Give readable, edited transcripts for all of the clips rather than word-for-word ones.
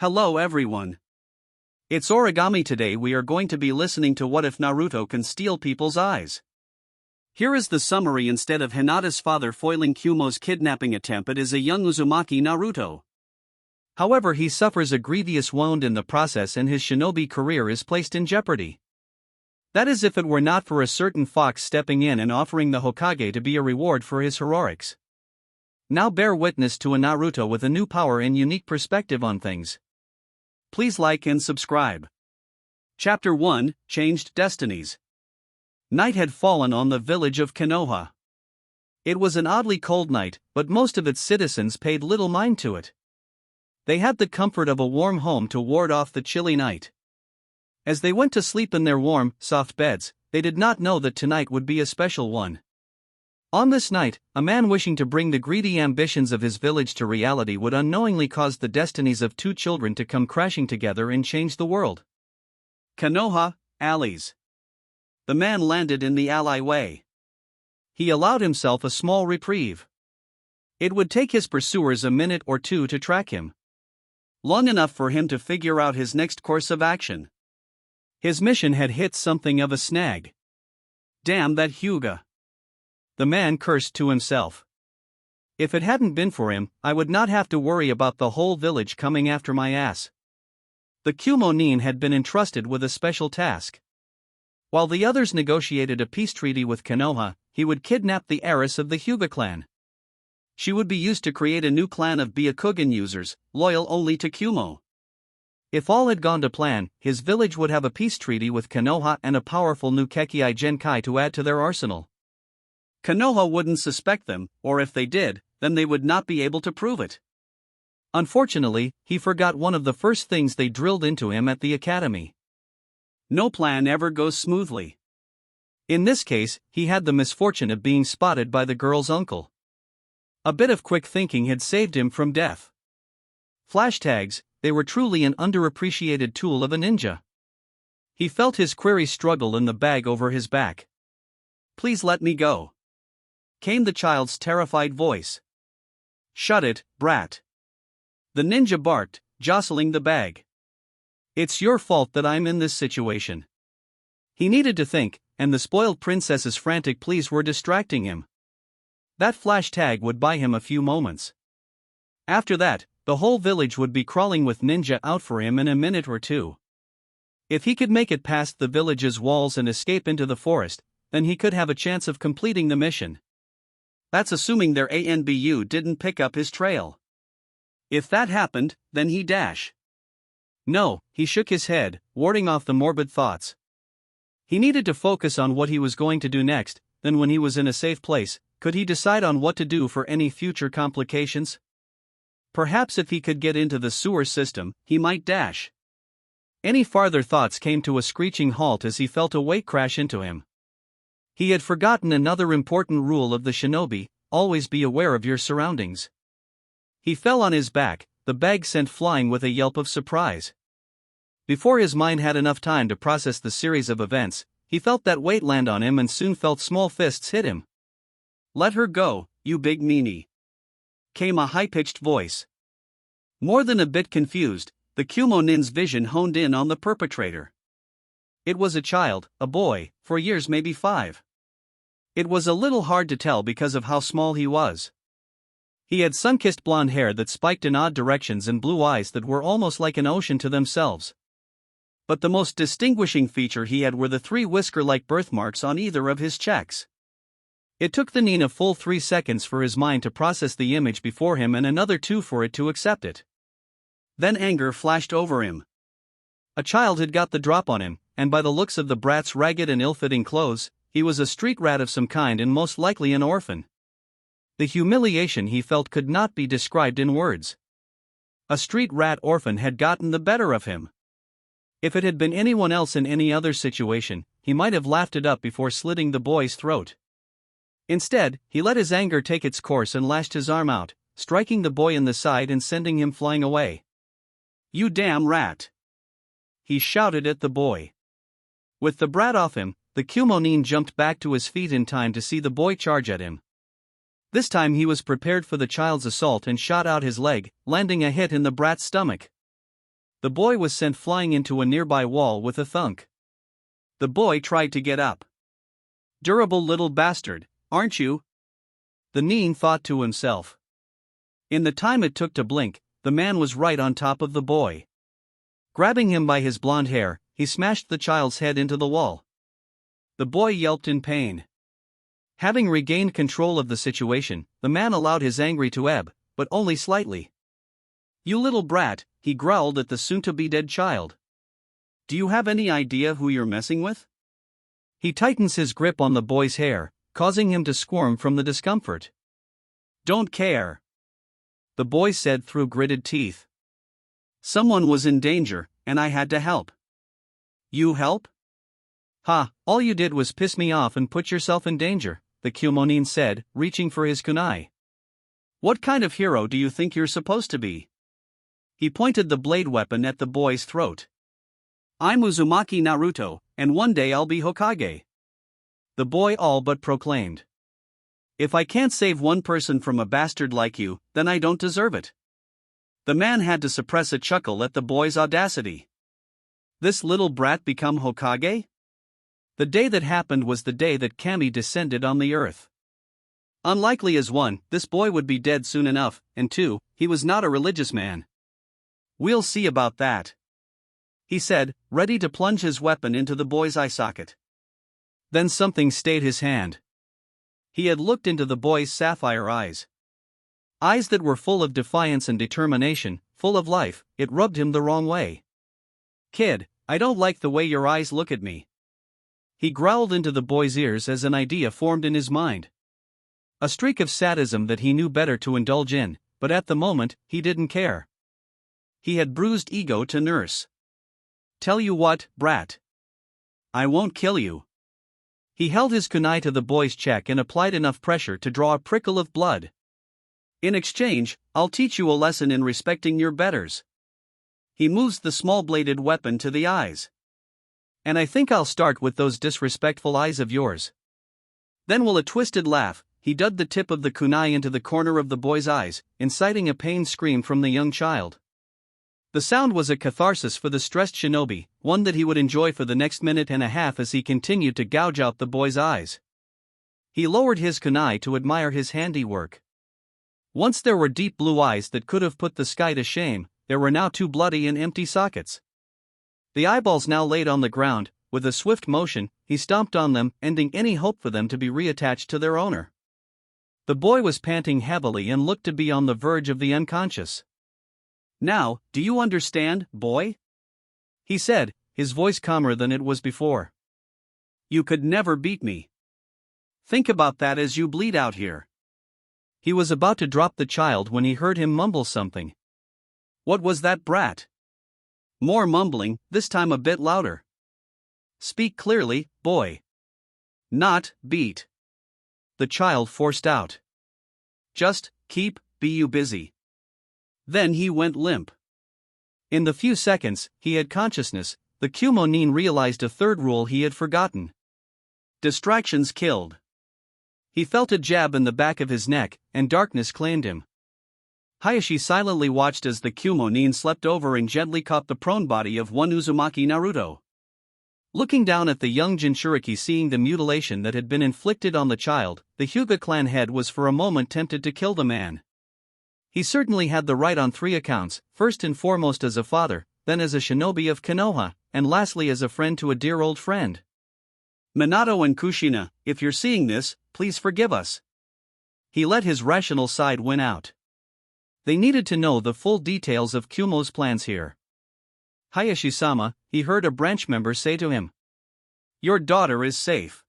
Hello everyone. It's Origami. Today we are going to be listening to What If Naruto Can Steal People's Eyes. Here is the summary. Instead of Hinata's father foiling Kumo's kidnapping attempt, it is a young Uzumaki Naruto. However, he suffers a grievous wound in the process and his shinobi career is placed in jeopardy. That is, if it were not for a certain fox stepping in and offering the Hokage to be a reward for his herorics. Now bear witness to a Naruto with a new power and unique perspective on things. Please like and subscribe. Chapter 1, Changed Destinies. Night had fallen on the village of Konoha. It was an oddly cold night, but most of its citizens paid little mind to it. They had the comfort of a warm home to ward off the chilly night. As they went to sleep in their warm, soft beds, they did not know that tonight would be a special one. On this night, a man wishing to bring the greedy ambitions of his village to reality would unknowingly cause the destinies of two children to come crashing together and change the world. Konoha, alleys. The man landed in the alleyway. He allowed himself a small reprieve. It would take his pursuers a minute or two to track him. Long enough for him to figure out his next course of action. His mission had hit something of a snag. Damn that Hyuga. The man cursed to himself. If it hadn't been for him, I would not have to worry about the whole village coming after my ass. The Kumo nin had been entrusted with a special task. While the others negotiated a peace treaty with Konoha, he would kidnap the heiress of the Hyuga clan. She would be used to create a new clan of Byakugan users, loyal only to Kumo. If all had gone to plan, his village would have a peace treaty with Konoha and a powerful new Kekkai Genkai to add to their arsenal. Konoha wouldn't suspect them, or if they did, then they would not be able to prove it. Unfortunately, he forgot one of the first things they drilled into him at the academy. No plan ever goes smoothly. In this case, he had the misfortune of being spotted by the girl's uncle. A bit of quick thinking had saved him from death. Flash tags, they were truly an underappreciated tool of a ninja. He felt his query struggle in the bag over his back. "Please let me go," came the child's terrified voice. "Shut it, brat," the ninja barked, jostling the bag. "It's your fault that I'm in this situation." He needed to think, and the spoiled princess's frantic pleas were distracting him. That flash tag would buy him a few moments. After that, the whole village would be crawling with ninja out for him in a minute or two. If he could make it past the village's walls and escape into the forest, then he could have a chance of completing the mission. That's assuming their ANBU didn't pick up his trail. If that happened, then he'd dash. No, he shook his head, warding off the morbid thoughts. He needed to focus on what he was going to do next, then when he was in a safe place, could he decide on what to do for any future complications? Perhaps if he could get into the sewer system, he might dash. Any farther thoughts came to a screeching halt as he felt a weight crash into him. He had forgotten another important rule of the shinobi: always be aware of your surroundings. He fell on his back, the bag sent flying with a yelp of surprise. Before his mind had enough time to process the series of events, he felt that weight land on him and soon felt small fists hit him. "Let her go, you big meanie," came a high-pitched voice. More than a bit confused, the Kumo nin's vision honed in on the perpetrator. It was a child, a boy, for years maybe 5. It was a little hard to tell because of how small he was. He had sun-kissed blonde hair that spiked in odd directions and blue eyes that were almost like an ocean to themselves. But the most distinguishing feature he had were the 3 whisker-like birthmarks on either of his cheeks. It took the nin a full 3 seconds for his mind to process the image before him and another 2 for it to accept it. Then anger flashed over him. A child had got the drop on him, and by the looks of the brat's ragged and ill-fitting clothes, he was a street rat of some kind and most likely an orphan. The humiliation he felt could not be described in words. A street rat orphan had gotten the better of him. If it had been anyone else in any other situation, he might have laughed it up before slitting the boy's throat. Instead, he let his anger take its course and lashed his arm out, striking the boy in the side and sending him flying away. "You damn rat!" he shouted at the boy. With the brat off him, the Kumo nin jumped back to his feet in time to see the boy charge at him. This time he was prepared for the child's assault and shot out his leg, landing a hit in the brat's stomach. The boy was sent flying into a nearby wall with a thunk. The boy tried to get up. Durable little bastard, aren't you? The Nin thought to himself. In the time it took to blink, the man was right on top of the boy. Grabbing him by his blonde hair, he smashed the child's head into the wall. The boy yelped in pain. Having regained control of the situation, the man allowed his anger to ebb, but only slightly. "You little brat," he growled at the soon-to-be-dead child. "Do you have any idea who you're messing with?" He tightens his grip on the boy's hair, causing him to squirm from the discomfort. "Don't care," the boy said through gritted teeth. "Someone was in danger, and I had to help." "You help?" "Ha, all you did was piss me off and put yourself in danger," the Kumonin said, reaching for his kunai. "What kind of hero do you think you're supposed to be?" He pointed the blade weapon at the boy's throat. "I'm Uzumaki Naruto, and one day I'll be Hokage," the boy all but proclaimed. "If I can't save one person from a bastard like you, then I don't deserve it." The man had to suppress a chuckle at the boy's audacity. This little brat become Hokage? The day that happened was the day that Kami descended on the earth. Unlikely as one, this boy would be dead soon enough, and two, he was not a religious man. "We'll see about that," he said, ready to plunge his weapon into the boy's eye socket. Then something stayed his hand. He had looked into the boy's sapphire eyes. Eyes that were full of defiance and determination, full of life. It rubbed him the wrong way. "Kid, I don't like the way your eyes look at me," he growled into the boy's ears as an idea formed in his mind. A streak of sadism that he knew better to indulge in, but at the moment, he didn't care. He had bruised ego to nurse. "Tell you what, brat. I won't kill you." He held his kunai to the boy's cheek and applied enough pressure to draw a prickle of blood. "In exchange, I'll teach you a lesson in respecting your betters." He moves the small-bladed weapon to the eyes. "And I think I'll start with those disrespectful eyes of yours." Then with a twisted laugh, he dug the tip of the kunai into the corner of the boy's eyes, inciting a pained scream from the young child. The sound was a catharsis for the stressed shinobi, one that he would enjoy for the next minute and a half as he continued to gouge out the boy's eyes. He lowered his kunai to admire his handiwork. Once there were deep blue eyes that could have put the sky to shame, there were now two bloody and empty sockets. The eyeballs now laid on the ground. With a swift motion, he stomped on them, ending any hope for them to be reattached to their owner. The boy was panting heavily and looked to be on the verge of the unconscious. "Now, do you understand, boy?" he said, his voice calmer than it was before. "You could never beat me. Think about that as you bleed out here." He was about to drop the child when he heard him mumble something. "What was that, brat?" More mumbling, this time a bit louder. "Speak clearly, boy." "Not beat," the child forced out. "Just be you busy." Then he went limp. In the few seconds he had consciousness, the Kumo-nin realized a third rule he had forgotten. Distractions killed. He felt a jab in the back of his neck, and darkness claimed him. Hayashi silently watched as the Kumo-nin slept over and gently caught the prone body of one Uzumaki Naruto. Looking down at the young Jinchuriki, seeing the mutilation that had been inflicted on the child, the Hyuga clan head was for a moment tempted to kill the man. He certainly had the right on three accounts, first and foremost as a father, then as a shinobi of Konoha, and lastly as a friend to a dear old friend. "Minato and Kushina, if you're seeing this, please forgive us." He let his rational side win out. They needed to know the full details of Kumo's plans here. "Hayashi-sama," he heard a branch member say to him. "Your daughter is safe."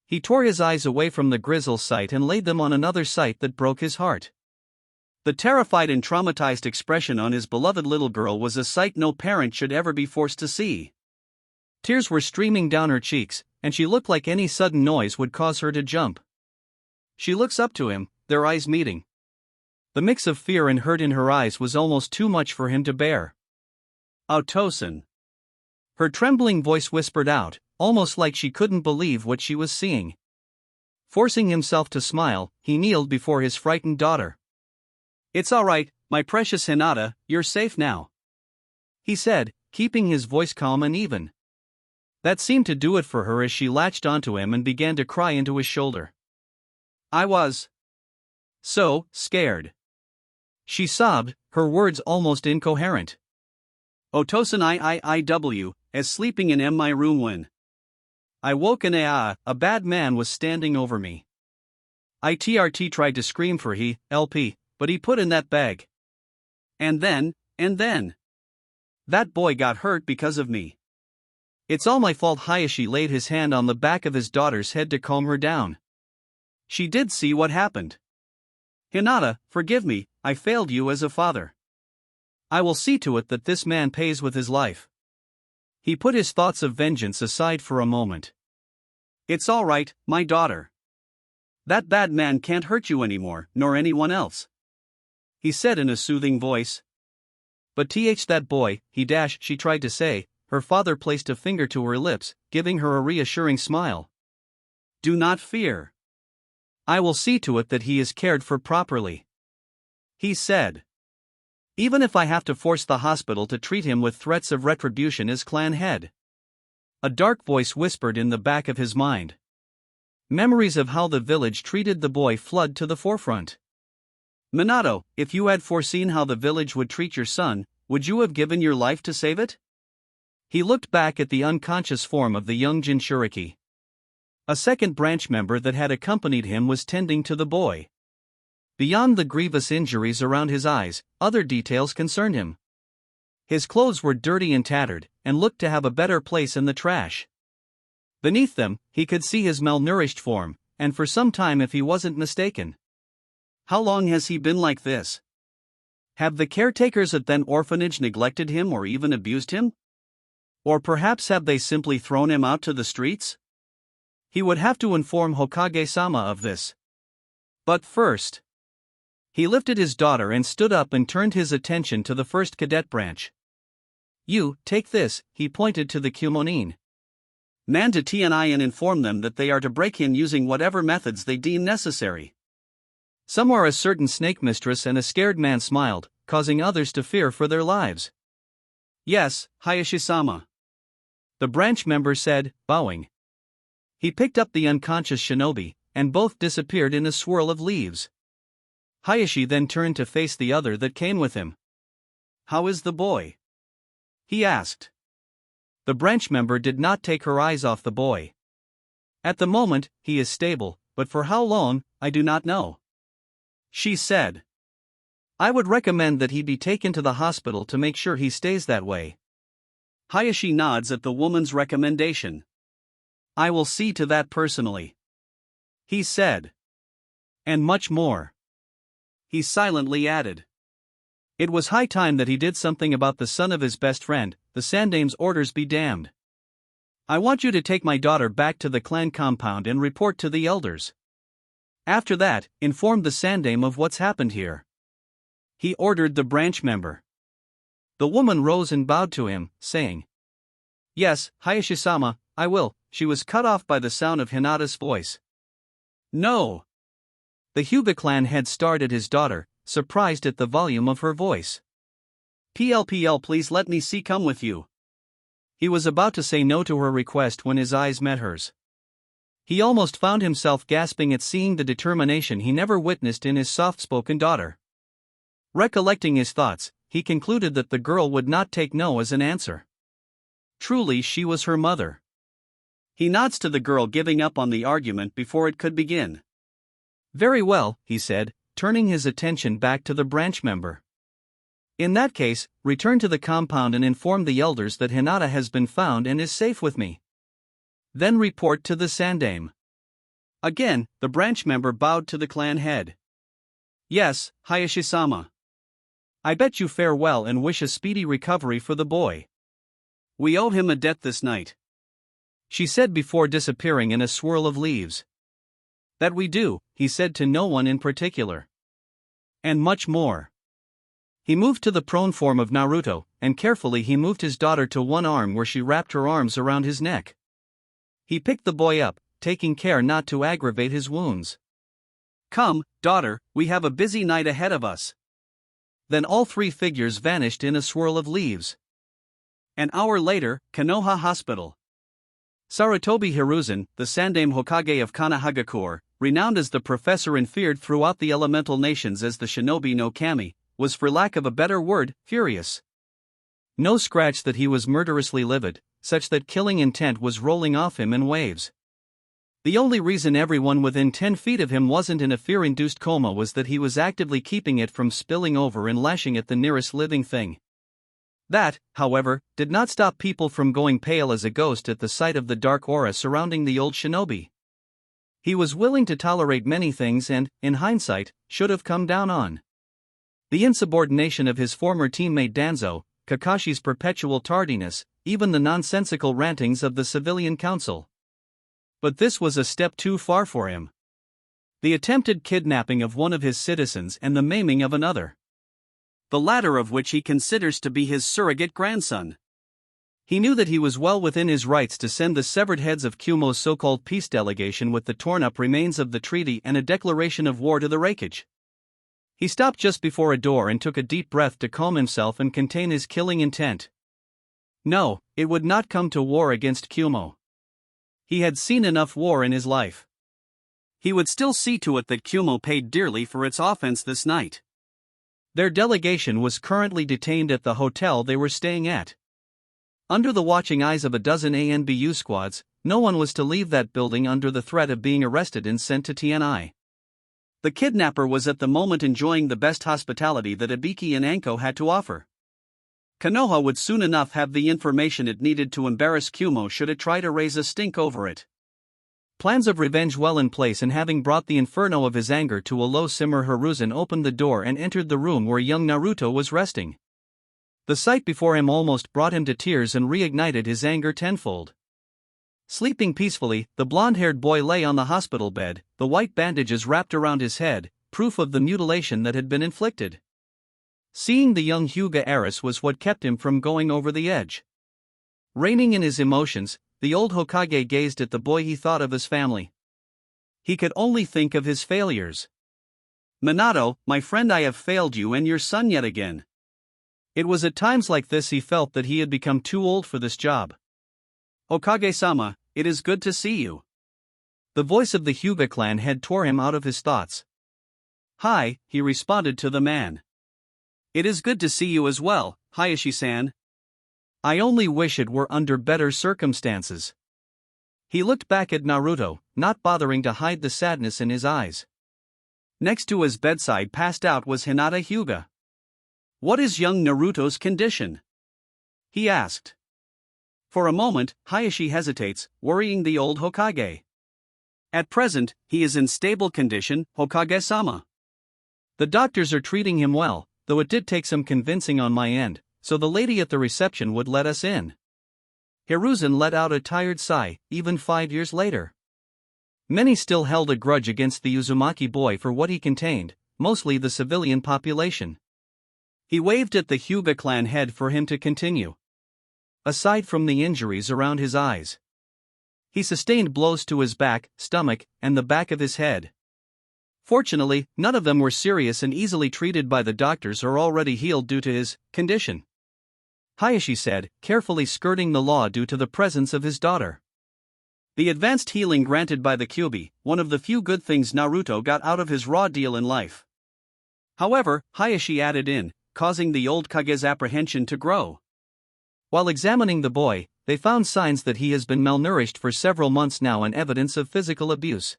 He tore his eyes away from the Grizzle sight and laid them on another sight that broke his heart. The terrified and traumatized expression on his beloved little girl was a sight no parent should ever be forced to see. Tears were streaming down her cheeks, and she looked like any sudden noise would cause her to jump. She looks up to him, their eyes meeting. The mix of fear and hurt in her eyes was almost too much for him to bear. "Otosan," her trembling voice whispered out, almost like she couldn't believe what she was seeing. Forcing himself to smile, he kneeled before his frightened daughter. "It's all right, my precious Hinata, you're safe now." he said, keeping his voice calm and even. That seemed to do it for her as she latched onto him and began to cry into his shoulder. I was so scared. She sobbed, her words almost incoherent. Otosan IIIW, as sleeping in my room when I woke and a bad man was standing over me. ITRT tried to scream for LP, but he put in that bag. And then, that boy got hurt because of me. It's all my fault. Hayashi laid his hand on the back of his daughter's head to calm her down. She did see what happened. Hinata, forgive me, I failed you as a father. I will see to it that this man pays with his life. He put his thoughts of vengeance aside for a moment. It's all right, my daughter. That bad man can't hurt you anymore, nor anyone else, he said in a soothing voice. But that boy, she tried to say. Her father placed a finger to her lips, giving her a reassuring smile. Do not fear. I will see to it that he is cared for properly, he said. Even if I have to force the hospital to treat him with threats of retribution as clan head. A dark voice whispered in the back of his mind. Memories of how the village treated the boy flood to the forefront. Minato, if you had foreseen how the village would treat your son, would you have given your life to save it? He looked back at the unconscious form of the young Jinchuriki. A second branch member that had accompanied him was tending to the boy. Beyond the grievous injuries around his eyes, other details concerned him. His clothes were dirty and tattered, and looked to have a better place in the trash. Beneath them, he could see his malnourished form, and for some time if he wasn't mistaken. How long has he been like this? Have the caretakers at that orphanage neglected him or even abused him? Or perhaps have they simply thrown him out to the streets? He would have to inform Hokage-sama of this. But first, he lifted his daughter and stood up and turned his attention to the first cadet branch. You, take this, he pointed to the Kumonin. Man to TNI and inform them that they are to break in using whatever methods they deem necessary. Somewhere a certain snake mistress and a scared man smiled, causing others to fear for their lives. Yes, Hayashi-sama, the branch member said, bowing. He picked up the unconscious shinobi, and both disappeared in a swirl of leaves. Hayashi then turned to face the other that came with him. How is the boy? He asked. The branch member did not take her eyes off the boy. At the moment, he is stable, but for how long, I do not know, she said. I would recommend that he be taken to the hospital to make sure he stays that way. Hayashi nods at the woman's recommendation. I will see to that personally, he said. And much more, he silently added. It was high time that he did something about the son of his best friend. The Sandame's orders be damned. I want you to take my daughter back to the clan compound and report to the elders. After that, inform the Sandame of what's happened here, he ordered the branch member. The woman rose and bowed to him, saying, Yes, Hayashi-sama, I will. She was cut off by the sound of Hinata's voice. No. The Hyuga clan head stared at his daughter, surprised at the volume of her voice. PLPL, please let me come with you. He was about to say no to her request when his eyes met hers. He almost found himself gasping at seeing the determination he never witnessed in his soft-spoken daughter. Recollecting his thoughts, he concluded that the girl would not take no as an answer. Truly, she was her mother. He nods to the girl, giving up on the argument before it could begin. Very well, he said, turning his attention back to the branch member. In that case, return to the compound and inform the elders that Hinata has been found and is safe with me. Then report to the Sandame. Again, the branch member bowed to the clan head. Yes, Hayashi-sama. I bet you fare well and wish a speedy recovery for the boy. We owe him a debt this night, she said before disappearing in a swirl of leaves. That we do, he said to no one in particular. And much more. He moved to the prone form of Naruto, and carefully he moved his daughter to one arm where she wrapped her arms around his neck. He picked the boy up, taking care not to aggravate his wounds. Come, daughter, we have a busy night ahead of us. Then all three figures vanished in a swirl of leaves. An hour later, Konoha Hospital. Sarutobi Hiruzen, the Sandaime Hokage of Kanahagakure, renowned as the professor and feared throughout the elemental nations as the shinobi no kami, was for lack of a better word, furious. No scratch that he was murderously livid, such that killing intent was rolling off him in waves. The only reason everyone within 10 feet of him wasn't in a fear-induced coma was that he was actively keeping it from spilling over and lashing at the nearest living thing. That, however, did not stop people from going pale as a ghost at the sight of the dark aura surrounding the old shinobi. He was willing to tolerate many things and, in hindsight, should have come down on the insubordination of his former teammate Danzo, Kakashi's perpetual tardiness, even the nonsensical rantings of the civilian council. But this was a step too far for him. The attempted kidnapping of one of his citizens and the maiming of another. The latter of which he considers to be his surrogate grandson. He knew that he was well within his rights to send the severed heads of Kumo's so-called peace delegation with the torn-up remains of the treaty and a declaration of war to the Hokage. He stopped just before a door and took a deep breath to calm himself and contain his killing intent. No, it would not come to war against Kumo. He had seen enough war in his life. He would still see to it that Kumo paid dearly for its offense this night. Their delegation was currently detained at the hotel they were staying at. Under the watching eyes of a dozen ANBU squads, no one was to leave that building under the threat of being arrested and sent to TNI. The kidnapper was at the moment enjoying the best hospitality that Ibiki and Anko had to offer. Konoha would soon enough have the information it needed to embarrass Kumo should it try to raise a stink over it. Plans of revenge well in place, and having brought the inferno of his anger to a low simmer, Hiruzen opened the door and entered the room where young Naruto was resting. The sight before him almost brought him to tears and reignited his anger tenfold. Sleeping peacefully, the blonde-haired boy lay on the hospital bed, the white bandages wrapped around his head, proof of the mutilation that had been inflicted. Seeing the young Hyuga heiress was what kept him from going over the edge. Reining in his emotions, the old Hokage gazed at the boy. He thought of his family. He could only think of his failures. Minato, my friend, I have failed you and your son yet again. It was at times like this he felt that he had become too old for this job. Hokage-sama, it is good to see you. The voice of the Hyuga clan head tore him out of his thoughts. Hi, he responded to the man. It is good to see you as well, Hayashi-san. I only wish it were under better circumstances. He looked back at Naruto, not bothering to hide the sadness in his eyes. Next to his bedside, passed out, was Hinata Hyuga. What is young Naruto's condition? He asked. For a moment, Hayashi hesitates, worrying the old Hokage. At present, he is in stable condition, Hokage-sama. The doctors are treating him well, though it did take some convincing on my end, so the lady at the reception would let us in. Hiruzen let out a tired sigh, even 5 years later. Many still held a grudge against the Uzumaki boy for what he contained, mostly the civilian population. He waved at the Hyuga clan head for him to continue. Aside from the injuries around his eyes, he sustained blows to his back, stomach, and the back of his head. Fortunately, none of them were serious and easily treated by the doctors or already healed due to his condition. Hayashi said, carefully skirting the law due to the presence of his daughter. The advanced healing granted by the Kyuubi, one of the few good things Naruto got out of his raw deal in life. However, Hayashi added in, causing the old Kage's apprehension to grow. While examining the boy, they found signs that he has been malnourished for several months now and evidence of physical abuse.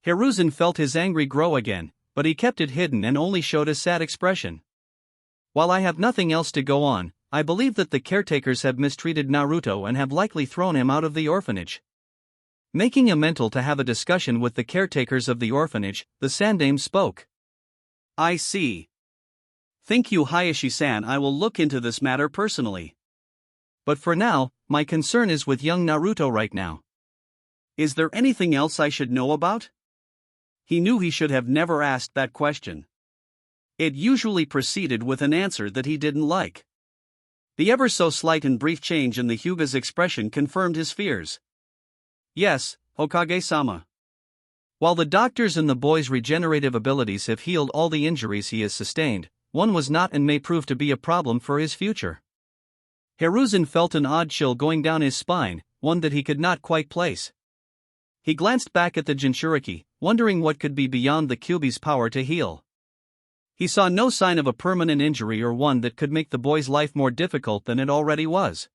Hiruzen felt his anger grow again, but he kept it hidden and only showed a sad expression. While I have nothing else to go on, I believe that the caretakers have mistreated Naruto and have likely thrown him out of the orphanage. Making a mental to have a discussion with the caretakers of the orphanage, the Sandaime spoke. I see. Thank you, Hayashi-san. I will look into this matter personally. But for now, my concern is with young Naruto right now. Is there anything else I should know about? He knew he should have never asked that question. It usually proceeded with an answer that he didn't like. The ever so slight and brief change in the Hyuga's expression confirmed his fears. Yes, Hokage-sama. While the doctors and the boy's regenerative abilities have healed all the injuries he has sustained, one was not and may prove to be a problem for his future. Hiruzen felt an odd chill going down his spine, one that he could not quite place. He glanced back at the Jinchuriki, wondering what could be beyond the Kyuubi's power to heal. He saw no sign of a permanent injury or one that could make the boy's life more difficult than it already was.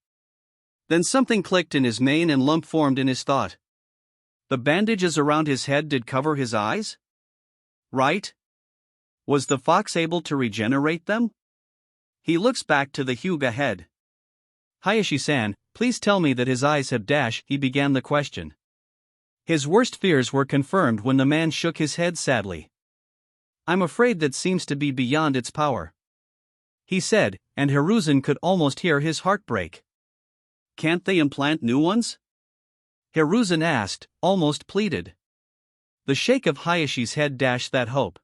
Then something clicked in his mane and lump formed in his thought. The bandages around his head did cover his eyes? Right? Was the fox able to regenerate them? He looks back to the Hyuga head. Hayashi-san, please tell me that his eyes have dash, he began the question. His worst fears were confirmed when the man shook his head sadly. I'm afraid that seems to be beyond its power, he said, and Hiruzen could almost hear his heart break. Can't they implant new ones? Hiruzen asked, almost pleaded. The shake of Hayashi's head dashed that hope.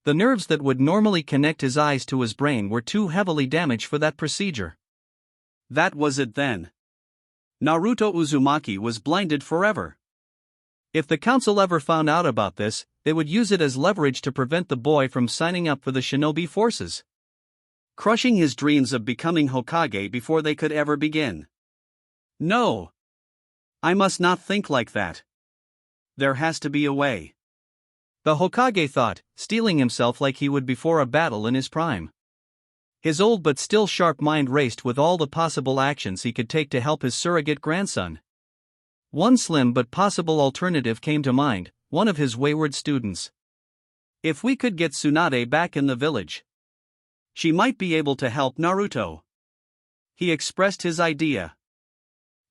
The nerves that would normally connect his eyes to his brain were too heavily damaged for that procedure. That was it then. Naruto Uzumaki was blinded forever. If the council ever found out about this, they would use it as leverage to prevent the boy from signing up for the shinobi forces, crushing his dreams of becoming Hokage before they could ever begin. No. I must not think like that. There has to be a way. The Hokage thought, steeling himself like he would before a battle in his prime. His old but still sharp mind raced with all the possible actions he could take to help his surrogate grandson. One slim but possible alternative came to mind, one of his wayward students. If we could get Tsunade back in the village, she might be able to help Naruto. He expressed his idea.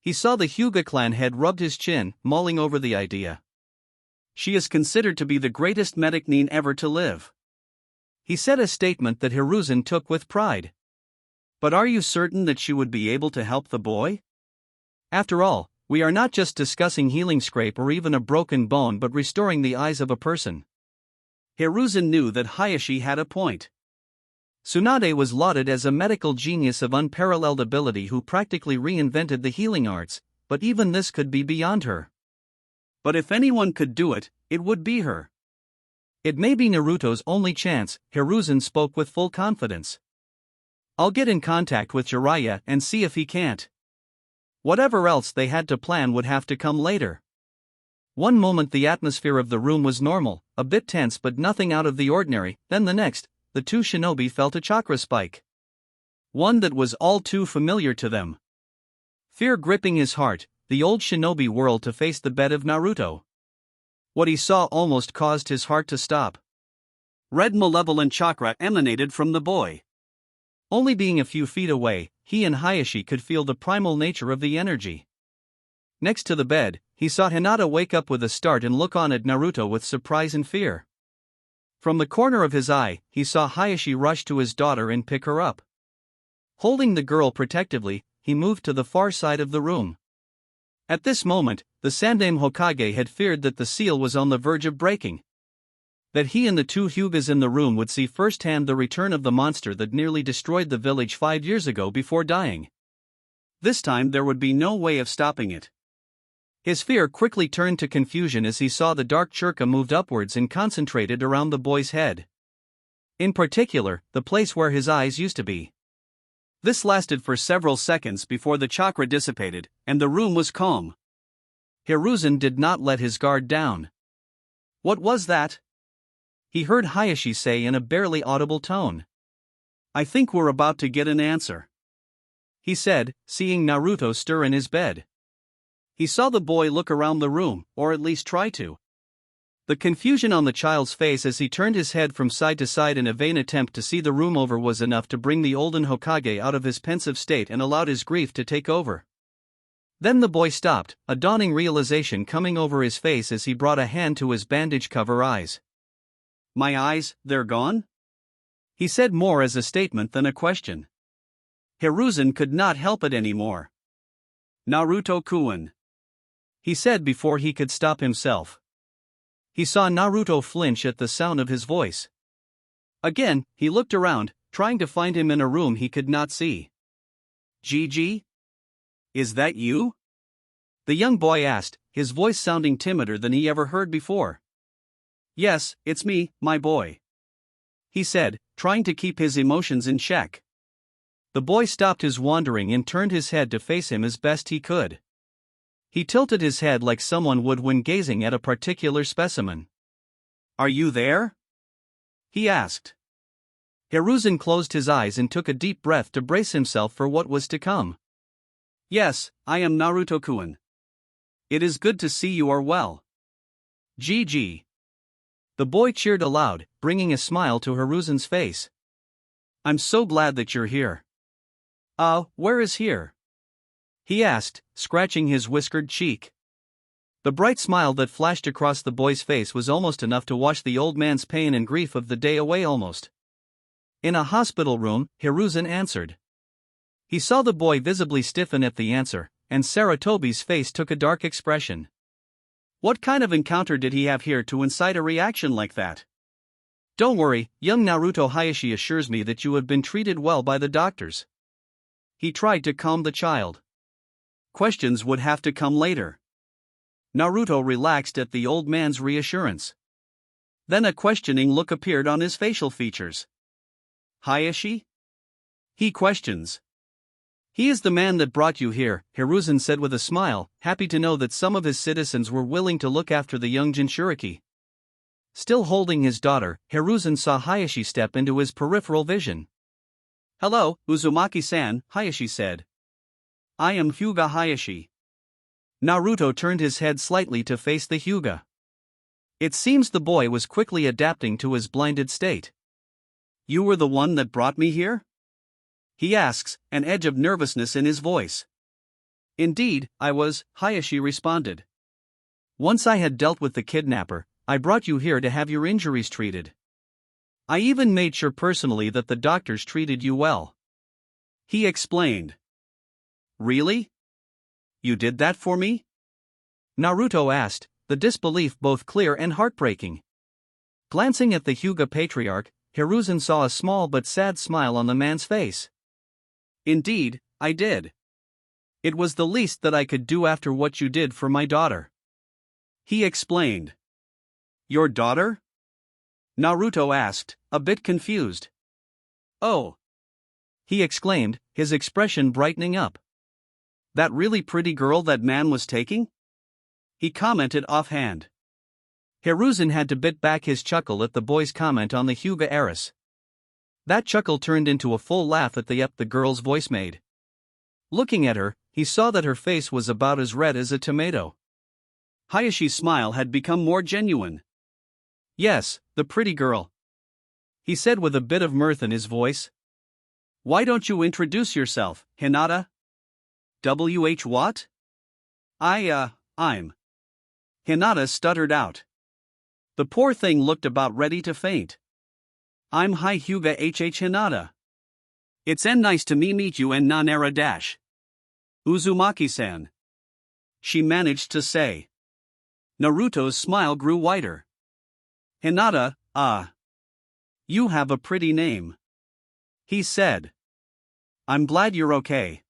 He saw the Hyuga clan head rubbed his chin, mulling over the idea. She is considered to be the greatest medic ever to live. He said a statement that Hiruzen took with pride. But are you certain that she would be able to help the boy? After all, we are not just discussing healing scrape or even a broken bone but restoring the eyes of a person. Hiruzen knew that Hayashi had a point. Tsunade was lauded as a medical genius of unparalleled ability who practically reinvented the healing arts, but even this could be beyond her. But if anyone could do it, it would be her. It may be Naruto's only chance, Hiruzen spoke with full confidence. I'll get in contact with Jiraiya and see if he can't. Whatever else they had to plan would have to come later. One moment the atmosphere of the room was normal, a bit tense but nothing out of the ordinary, then the next, the two shinobi felt a chakra spike. One that was all too familiar to them. Fear gripping his heart, the old shinobi whirled to face the bed of Naruto. What he saw almost caused his heart to stop. Red malevolent chakra emanated from the boy. Only being a few feet away, he and Hayashi could feel the primal nature of the energy. Next to the bed, he saw Hinata wake up with a start and look on at Naruto with surprise and fear. From the corner of his eye, he saw Hayashi rush to his daughter and pick her up. Holding the girl protectively, he moved to the far side of the room. At this moment, the Sandaime Hokage had feared that the seal was on the verge of breaking. That he and the two Hyugas in the room would see firsthand the return of the monster that nearly destroyed the village 5 years ago before dying. This time there would be no way of stopping it. His fear quickly turned to confusion as he saw the dark chakra moved upwards and concentrated around the boy's head. In particular, the place where his eyes used to be. This lasted for several seconds before the chakra dissipated, and the room was calm. Hiruzen did not let his guard down. What was that? He heard Hayashi say in a barely audible tone. I think we're about to get an answer, he said, seeing Naruto stir in his bed. He saw the boy look around the room, or at least try to. The confusion on the child's face as he turned his head from side to side in a vain attempt to see the room over was enough to bring the olden Hokage out of his pensive state and allowed his grief to take over. Then the boy stopped, a dawning realization coming over his face as he brought a hand to his bandage-cover eyes. My eyes, they're gone? He said more as a statement than a question. Hiruzen could not help it anymore. Naruto-kun, he said before he could stop himself. He saw Naruto flinch at the sound of his voice. Again, he looked around, trying to find him in a room he could not see. Gigi? Is that you? The young boy asked, his voice sounding timider than he ever heard before. Yes, it's me, my boy, he said, trying to keep his emotions in check. The boy stopped his wandering and turned his head to face him as best he could. He tilted his head like someone would when gazing at a particular specimen. "Are you there?" he asked. Hiruzen closed his eyes and took a deep breath to brace himself for what was to come. "Yes, I am Naruto-kun. It is good to see you are well. GG." The boy cheered aloud, bringing a smile to Hiruzen's face. "I'm so glad that you're here." Where is here?" he asked, scratching his whiskered cheek. The bright smile that flashed across the boy's face was almost enough to wash the old man's pain and grief of the day away almost. "In a hospital room," Hiruzen answered. He saw the boy visibly stiffen at the answer, and Saratobi's face took a dark expression. What kind of encounter did he have here to incite a reaction like that? "Don't worry, young Naruto Hayashi assures me that you have been treated well by the doctors." He tried to calm the child. Questions would have to come later. Naruto relaxed at the old man's reassurance. Then a questioning look appeared on his facial features. "Hayashi?" he questions. "He is the man that brought you here," Hiruzen said with a smile, happy to know that some of his citizens were willing to look after the young Jinchuriki. Still holding his daughter, Hiruzen saw Hayashi step into his peripheral vision. "Hello, Uzumaki-san," Hayashi said. "I am Hyuga Hayashi." Naruto turned his head slightly to face the Hyuga. It seems the boy was quickly adapting to his blinded state. "You were the one that brought me here?" he asks, an edge of nervousness in his voice. "Indeed, I was," Hayashi responded. "Once I had dealt with the kidnapper, I brought you here to have your injuries treated. I even made sure personally that the doctors treated you well," he explained. "Really? You did that for me?" Naruto asked, the disbelief both clear and heartbreaking. Glancing at the Hyuga patriarch, Hiruzen saw a small but sad smile on the man's face. "Indeed, I did. It was the least that I could do after what you did for my daughter," he explained. "Your daughter?" Naruto asked, a bit confused. "Oh!" he exclaimed, his expression brightening up. "That really pretty girl that man was taking?" he commented offhand. Hiruzen had to bit back his chuckle at the boy's comment on the Hyuga heiress. That chuckle turned into a full laugh at the girl's voice made. Looking at her, he saw that her face was about as red as a tomato. Hayashi's smile had become more genuine. "Yes, the pretty girl," he said with a bit of mirth in his voice. "Why don't you introduce yourself, Hinata?" What? I'm. Hinata stuttered out. The poor thing looked about ready to faint. "I'm Hyuga Hinata. It's nice to meet you and Nanera dash. Uzumaki-san," she managed to say. Naruto's smile grew wider. "Hinata, you have a pretty name," he said. "I'm glad you're okay."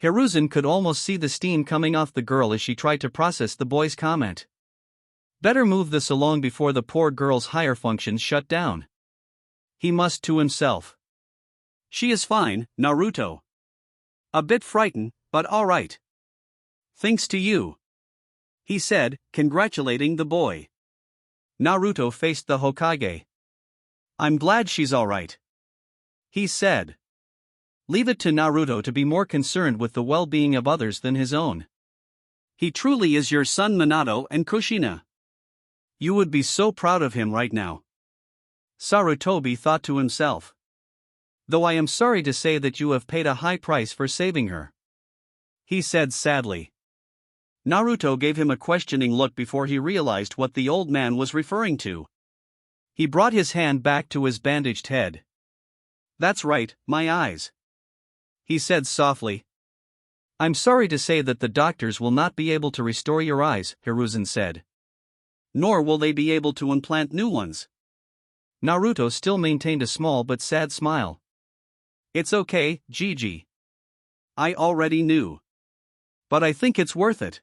Hiruzen could almost see the steam coming off the girl as she tried to process the boy's comment. Better move this along before the poor girl's higher functions shut down, he must to himself. "She is fine, Naruto. A bit frightened, but all right. Thanks to you," he said, congratulating the boy. Naruto faced the Hokage. "I'm glad she's all right," he said. Leave it to Naruto to be more concerned with the well-being of others than his own. "He truly is your son Minato and Kushina. You would be so proud of him right now," Sarutobi thought to himself. "Though I am sorry to say that you have paid a high price for saving her," he said sadly. Naruto gave him a questioning look before he realized what the old man was referring to. He brought his hand back to his bandaged head. "That's right, my eyes," he said softly. "I'm sorry to say that the doctors will not be able to restore your eyes," Hiruzen said. "Nor will they be able to implant new ones." Naruto still maintained a small but sad smile. "It's okay, Gigi. I already knew. But I think it's worth it.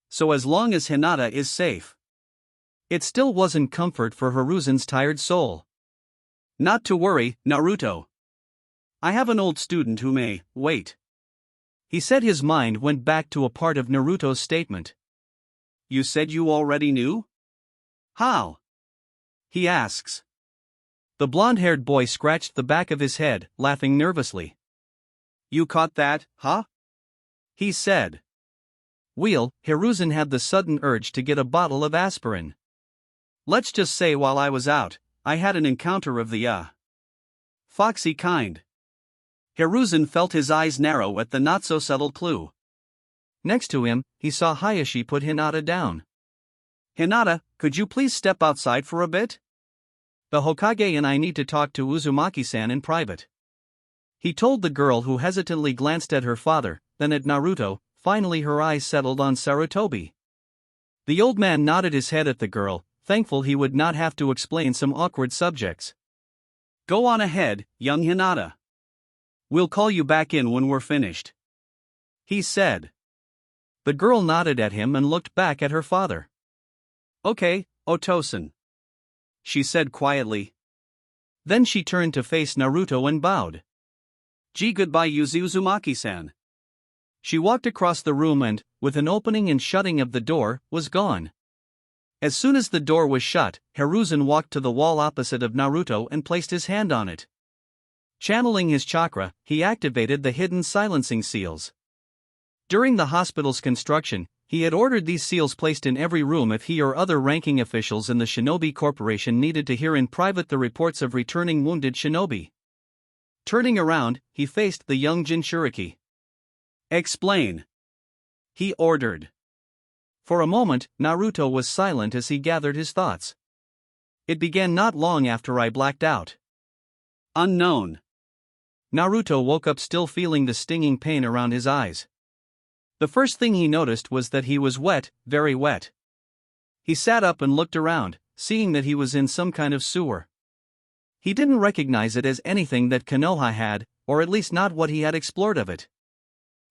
So as long as Hinata is safe." It still wasn't comfort for Hiruzen's tired soul. "Not to worry, Naruto. I have an old student who may wait. He said. His mind went back to a part of Naruto's statement. You said you already knew? How? He asks. The blonde-haired boy scratched the back of his head, laughing nervously. You caught that, huh? He said. Hiruzen had the sudden urge to get a bottle of aspirin. Let's just say while I was out, I had an encounter of the foxy kind. Hiruzen felt his eyes narrow at the not-so-subtle clue. Next to him, he saw Hayashi put Hinata down. Hinata, could you please step outside for a bit? The Hokage and I need to talk to Uzumaki-san in private. He told the girl, who hesitantly glanced at her father, then at Naruto. Finally her eyes settled on Sarutobi. The old man nodded his head at the girl, thankful he would not have to explain some awkward subjects. Go on ahead, young Hinata. We'll call you back in when we're finished. He said. The girl nodded at him and looked back at her father. Okay, Otosan. She said quietly. Then she turned to face Naruto and bowed. Gee, goodbye Uzumaki-san. She walked across the room and, with an opening and shutting of the door, was gone. As soon as the door was shut, Hiruzen walked to the wall opposite of Naruto and placed his hand on it. Channeling his chakra, he activated the hidden silencing seals. During the hospital's construction, he had ordered these seals placed in every room if he or other ranking officials in the Shinobi Corporation needed to hear in private the reports of returning wounded shinobi. Turning around, he faced the young Jinchuriki. Explain. He ordered. For a moment, Naruto was silent as he gathered his thoughts. It began not long after I blacked out. Unknown. Naruto woke up still feeling the stinging pain around his eyes. The first thing he noticed was that he was wet, very wet. He sat up and looked around, seeing that he was in some kind of sewer. He didn't recognize it as anything that Konoha had, or at least not what he had explored of it.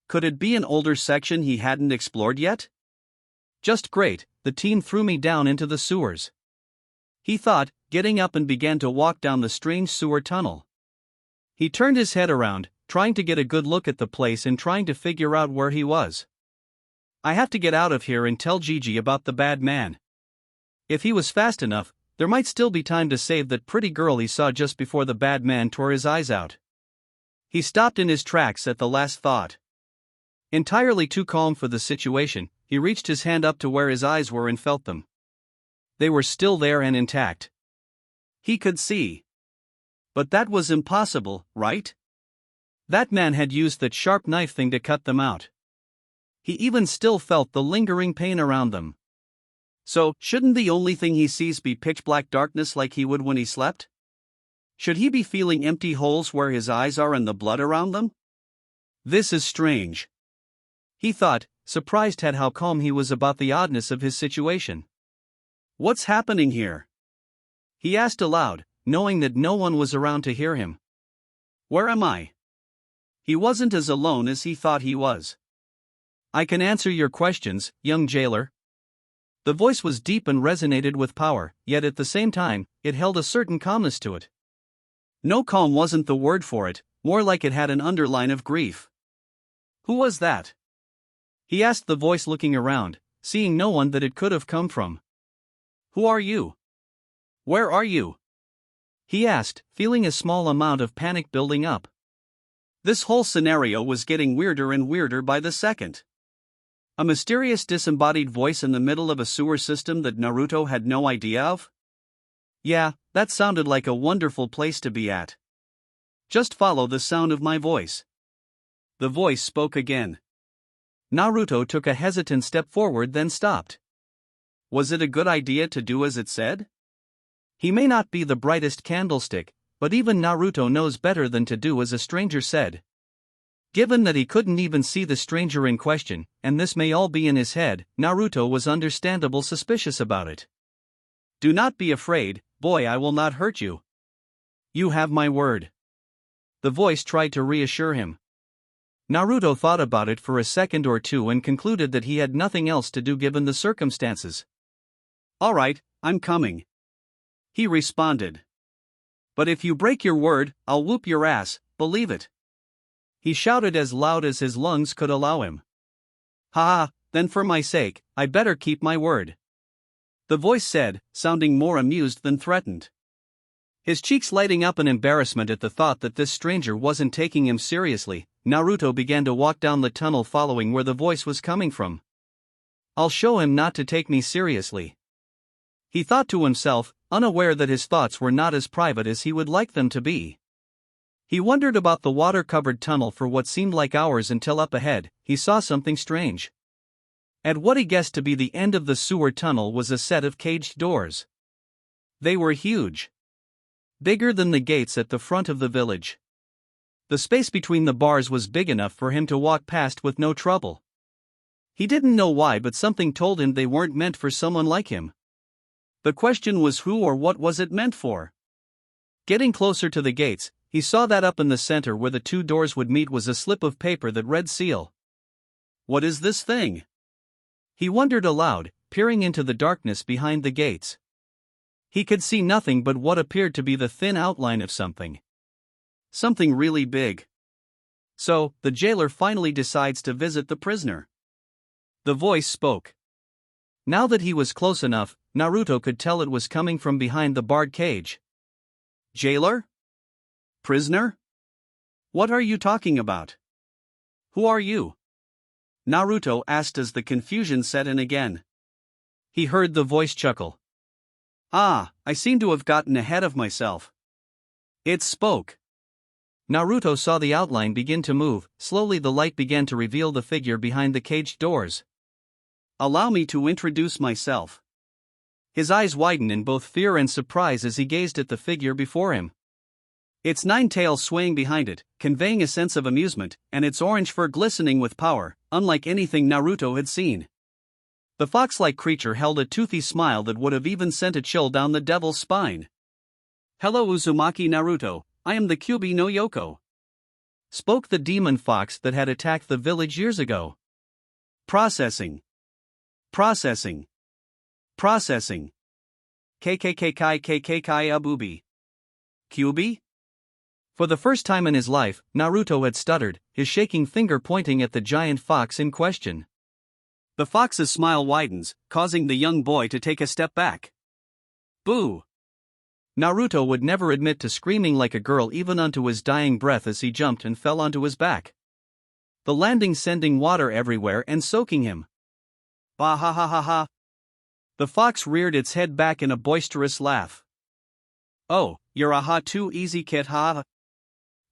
Could it be an older section he hadn't explored yet? Just great, the team threw me down into the sewers. He thought, getting up and began to walk down the strange sewer tunnel. He turned his head around, trying to get a good look at the place and trying to figure out where he was. I have to get out of here and tell Gigi about the bad man. If he was fast enough, there might still be time to save that pretty girl he saw just before the bad man tore his eyes out. He stopped in his tracks at the last thought. Entirely too calm for the situation, he reached his hand up to where his eyes were and felt them. They were still there and intact. He could see. But that was impossible, right? That man had used that sharp knife thing to cut them out. He even still felt the lingering pain around them. So, shouldn't the only thing he sees be pitch-black darkness like he would when he slept? Should he be feeling empty holes where his eyes are and the blood around them? This is strange. He thought, surprised at how calm he was about the oddness of his situation. What's happening here? He asked aloud, knowing that no one was around to hear him. Where am I? He wasn't as alone as he thought he was. I can answer your questions, young jailer. The voice was deep and resonated with power, yet at the same time, it held a certain calmness to it. No, calm wasn't the word for it, more like it had an underline of grief. Who was that? He asked the voice, looking around, seeing no one that it could have come from. Who are you? Where are you? He asked, feeling a small amount of panic building up. This whole scenario was getting weirder and weirder by the second. A mysterious disembodied voice in the middle of a sewer system that Naruto had no idea of? Yeah, that sounded like a wonderful place to be at. Just follow the sound of my voice. The voice spoke again. Naruto took a hesitant step forward, then stopped. Was it a good idea to do as it said? He may not be the brightest candlestick, but even Naruto knows better than to do as a stranger said. Given that he couldn't even see the stranger in question, and this may all be in his head, Naruto was understandably suspicious about it. Do not be afraid, boy, I will not hurt you. You have my word. The voice tried to reassure him. Naruto thought about it for a second or two and concluded that he had nothing else to do given the circumstances. All right, I'm coming. He responded. But if you break your word, I'll whoop your ass, believe it. He shouted as loud as his lungs could allow him. Ha ha, then for my sake, I better keep my word. The voice said, sounding more amused than threatened. His cheeks lighting up in embarrassment at the thought that this stranger wasn't taking him seriously, Naruto began to walk down the tunnel following where the voice was coming from. I'll show him not to take me seriously. He thought to himself, unaware that his thoughts were not as private as he would like them to be. He wondered about the water-covered tunnel for what seemed like hours until up ahead, he saw something strange. At what he guessed to be the end of the sewer tunnel was a set of caged doors. They were huge. Bigger than the gates at the front of the village. The space between the bars was big enough for him to walk past with no trouble. He didn't know why, but something told him they weren't meant for someone like him. The question was who or what was it meant for? Getting closer to the gates, he saw that up in the center where the two doors would meet was a slip of paper that read seal. What is this thing? He wondered aloud, peering into the darkness behind the gates. He could see nothing but what appeared to be the thin outline of something. Something really big. So, the jailer finally decides to visit the prisoner. The voice spoke. Now that he was close enough, Naruto could tell it was coming from behind the barred cage. Jailer? Prisoner? What are you talking about? Who are you? Naruto asked as the confusion set in again. He heard the voice chuckle. Ah, I seem to have gotten ahead of myself. It spoke. Naruto saw the outline begin to move. Slowly the light began to reveal the figure behind the caged doors. Allow me to introduce myself. His eyes widened in both fear and surprise as he gazed at the figure before him. Its 9 tails swaying behind it, conveying a sense of amusement, and its orange fur glistening with power, unlike anything Naruto had seen. The fox-like creature held a toothy smile that would have even sent a chill down the devil's spine. Hello Uzumaki Naruto, I am the Kyuubi no Yoko. Spoke the demon fox that had attacked the village years ago. Processing. Processing. Processing. KKKKKKK Abubi. Kyuubi? For the first time in his life, Naruto had stuttered, his shaking finger pointing at the giant fox in question. The fox's smile widens, causing the young boy to take a step back. Boo! Naruto would never admit to screaming like a girl even unto his dying breath as he jumped and fell onto his back. The landing sending water everywhere and soaking him. Bah ha ha ha ha! The fox reared its head back in a boisterous laugh. Oh, you're a ha too easy kid ha!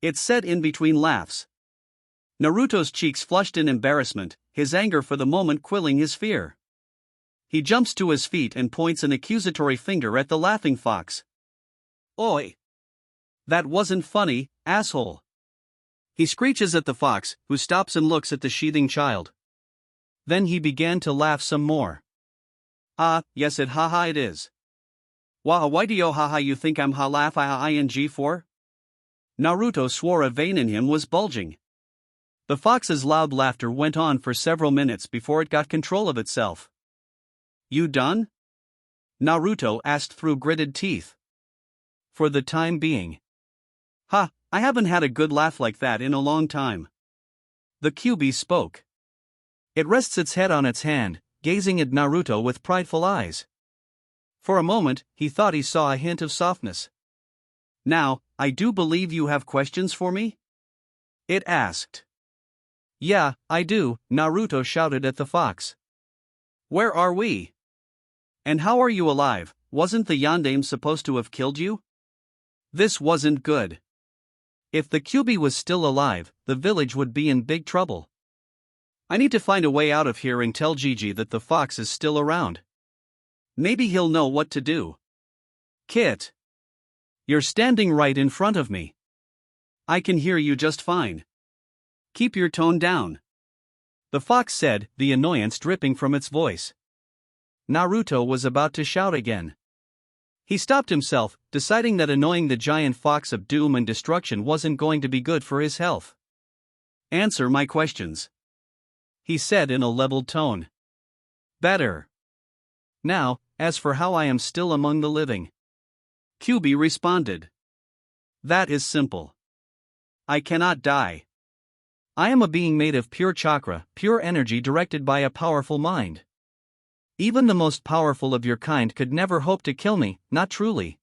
It said in between laughs. Naruto's cheeks flushed in embarrassment, his anger for the moment quelling his fear. He jumps to his feet and points an accusatory finger at the laughing fox. Oi! That wasn't funny, asshole! He screeches at the fox, who stops and looks at the sheathing child. Then he began to laugh some more. Ah, yes it haha it is. Why do yo haha you think I'm ha laugh ing for? Naruto swore a vein in him was bulging. The fox's loud laughter went on for several minutes before it got control of itself. You done? Naruto asked through gritted teeth. For the time being. Ha, I haven't had a good laugh like that in a long time. The Kyuubi spoke. It rests its head on its hand, gazing at Naruto with prideful eyes. For a moment, he thought he saw a hint of softness. Now, I do believe you have questions for me? It asked. Yeah, I do, Naruto shouted at the fox. Where are we? And how are you alive? Wasn't the Yondaime supposed to have killed you? This wasn't good. If the Kyuubi was still alive, the village would be in big trouble. I need to find a way out of here and tell Gigi that the fox is still around. Maybe he'll know what to do. Kit. You're standing right in front of me. I can hear you just fine. Keep your tone down. The fox said, the annoyance dripping from its voice. Naruto was about to shout again. He stopped himself, deciding that annoying the giant fox of doom and destruction wasn't going to be good for his health. Answer my questions, he said in a leveled tone. Better. Now, as for how I am still among the living. Kyuubi responded. That is simple. I cannot die. I am a being made of pure chakra, pure energy directed by a powerful mind. Even the most powerful of your kind could never hope to kill me, not truly.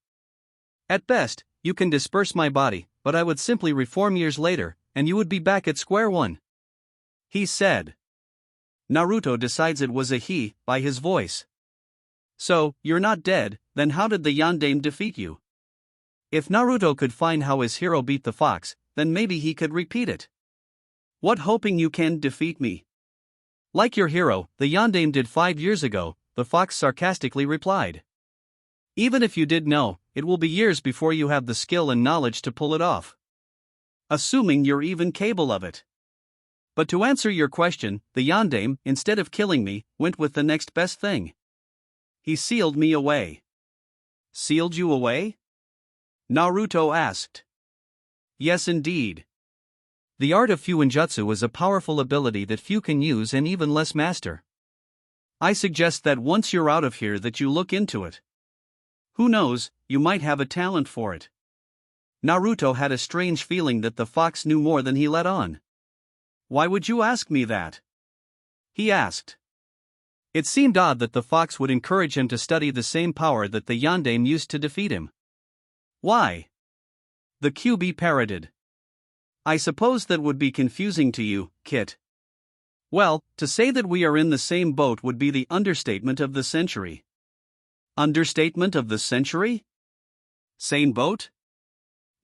At best, you can disperse my body, but I would simply reform years later, and you would be back at square one. He said. Naruto decides it was a he, by his voice. So, you're not dead, then how did the Yondaime defeat you? If Naruto could find how his hero beat the fox, then maybe he could repeat it. What hoping you can defeat me? Like your hero, the Yondaime did 5 years ago, the fox sarcastically replied. Even if you did know, it will be years before you have the skill and knowledge to pull it off. Assuming you're even capable of it. But to answer your question, the Yondaime, instead of killing me, went with the next best thing. He sealed me away. Sealed you away? Naruto asked. Yes, indeed. The art of Fuinjutsu is a powerful ability that few can use and even less master. I suggest that once you're out of here that you look into it. Who knows, you might have a talent for it. Naruto had a strange feeling that the fox knew more than he let on. Why would you ask me that? He asked. It seemed odd that the fox would encourage him to study the same power that the Yondaime used to defeat him. Why? The QB parroted. I suppose that would be confusing to you, Kit. Well, to say that we are in the same boat would be the understatement of the century. Understatement of the century? Same boat?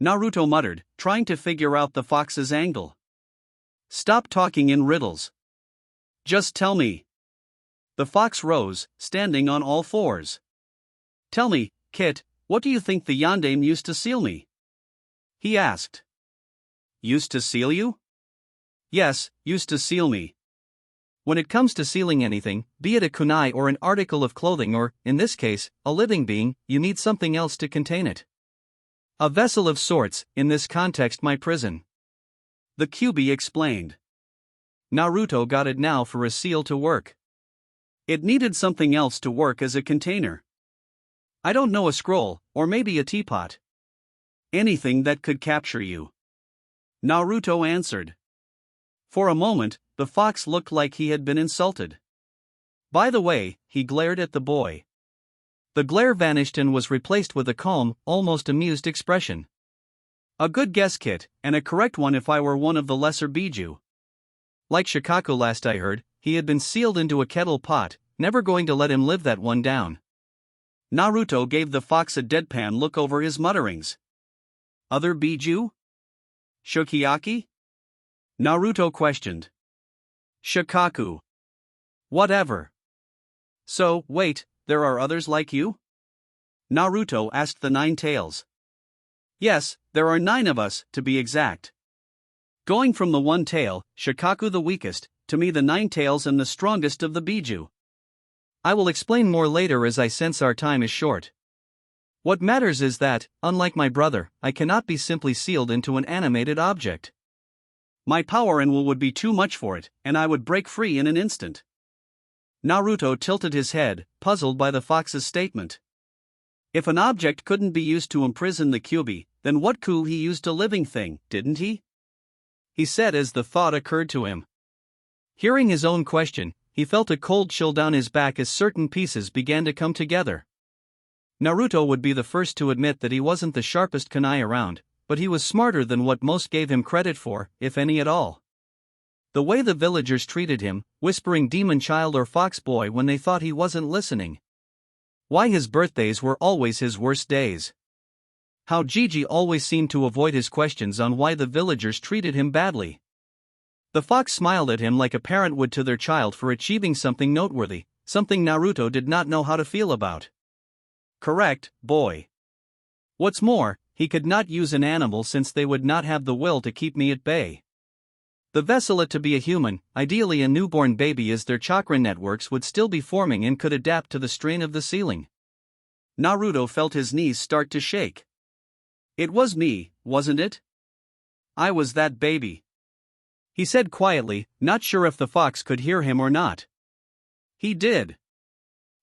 Naruto muttered, trying to figure out the fox's angle. Stop talking in riddles. Just tell me. The fox rose, standing on all fours. Tell me, Kit, what do you think the Yondaime used to seal me? He asked. Used to seal you? Yes, used to seal me. When it comes to sealing anything, be it a kunai or an article of clothing or, in this case, a living being, you need something else to contain it. A vessel of sorts, in this context my prison. The QB explained. Naruto got it now for a seal to work. It needed something else to work as a container. I don't know, a scroll, or maybe a teapot. Anything that could capture you. Naruto answered. For a moment, the fox looked like he had been insulted. By the way, he glared at the boy. The glare vanished and was replaced with a calm, almost amused expression. A good guess, Kit, and a correct one if I were one of the lesser Biju. Like Shikaku last I heard, he had been sealed into a kettle pot, never going to let him live that one down. Naruto gave the fox a deadpan look over his mutterings. Other Biju? Shukiaki? Naruto questioned. Shikaku. Whatever. So, wait, there are others like you? Naruto asked the Nine Tails. Yes, there are 9 of us, to be exact. Going from the one tail, Shikaku the weakest, to me the 9 tails and the strongest of the Biju. I will explain more later as I sense our time is short. What matters is that, unlike my brother, I cannot be simply sealed into an animated object. My power and will would be too much for it, and I would break free in an instant. Naruto tilted his head, puzzled by the fox's statement. If an object couldn't be used to imprison the QB, then what could he use a living thing, didn't he? He said as the thought occurred to him. Hearing his own question, he felt a cold chill down his back as certain pieces began to come together. Naruto would be the first to admit that he wasn't the sharpest kunai around, but he was smarter than what most gave him credit for, if any at all. The way the villagers treated him, whispering demon child or fox boy when they thought he wasn't listening. Why his birthdays were always his worst days. How Gigi always seemed to avoid his questions on why the villagers treated him badly. The fox smiled at him like a parent would to their child for achieving something noteworthy, something Naruto did not know how to feel about. Correct, boy. What's more, he could not use an animal since they would not have the will to keep me at bay. The vessel to be a human, ideally a newborn baby, as their chakra networks would still be forming and could adapt to the strain of the sealing. Naruto felt his knees start to shake. It was me, wasn't it? I was that baby. He said quietly, not sure if the fox could hear him or not. He did.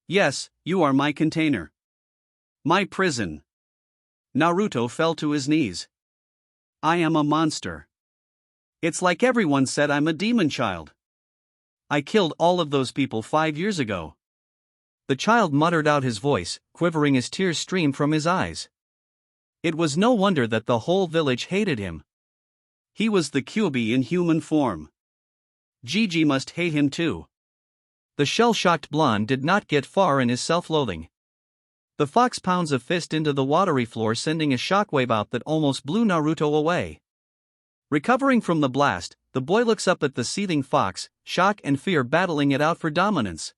Yes, you are my container. My prison. Naruto fell to his knees. I am a monster. It's like everyone said I'm a demon child. I killed all of those people 5 years ago. The child muttered out his voice, quivering as tears streamed from his eyes. It was no wonder that the whole village hated him. He was the Kyuubi in human form. Gigi must hate him too. The shell-shocked blonde did not get far in his self-loathing. The fox pounds a fist into the watery floor, sending a shockwave out that almost blew Naruto away. Recovering from the blast, the boy looks up at the seething fox, shock and fear battling it out for dominance.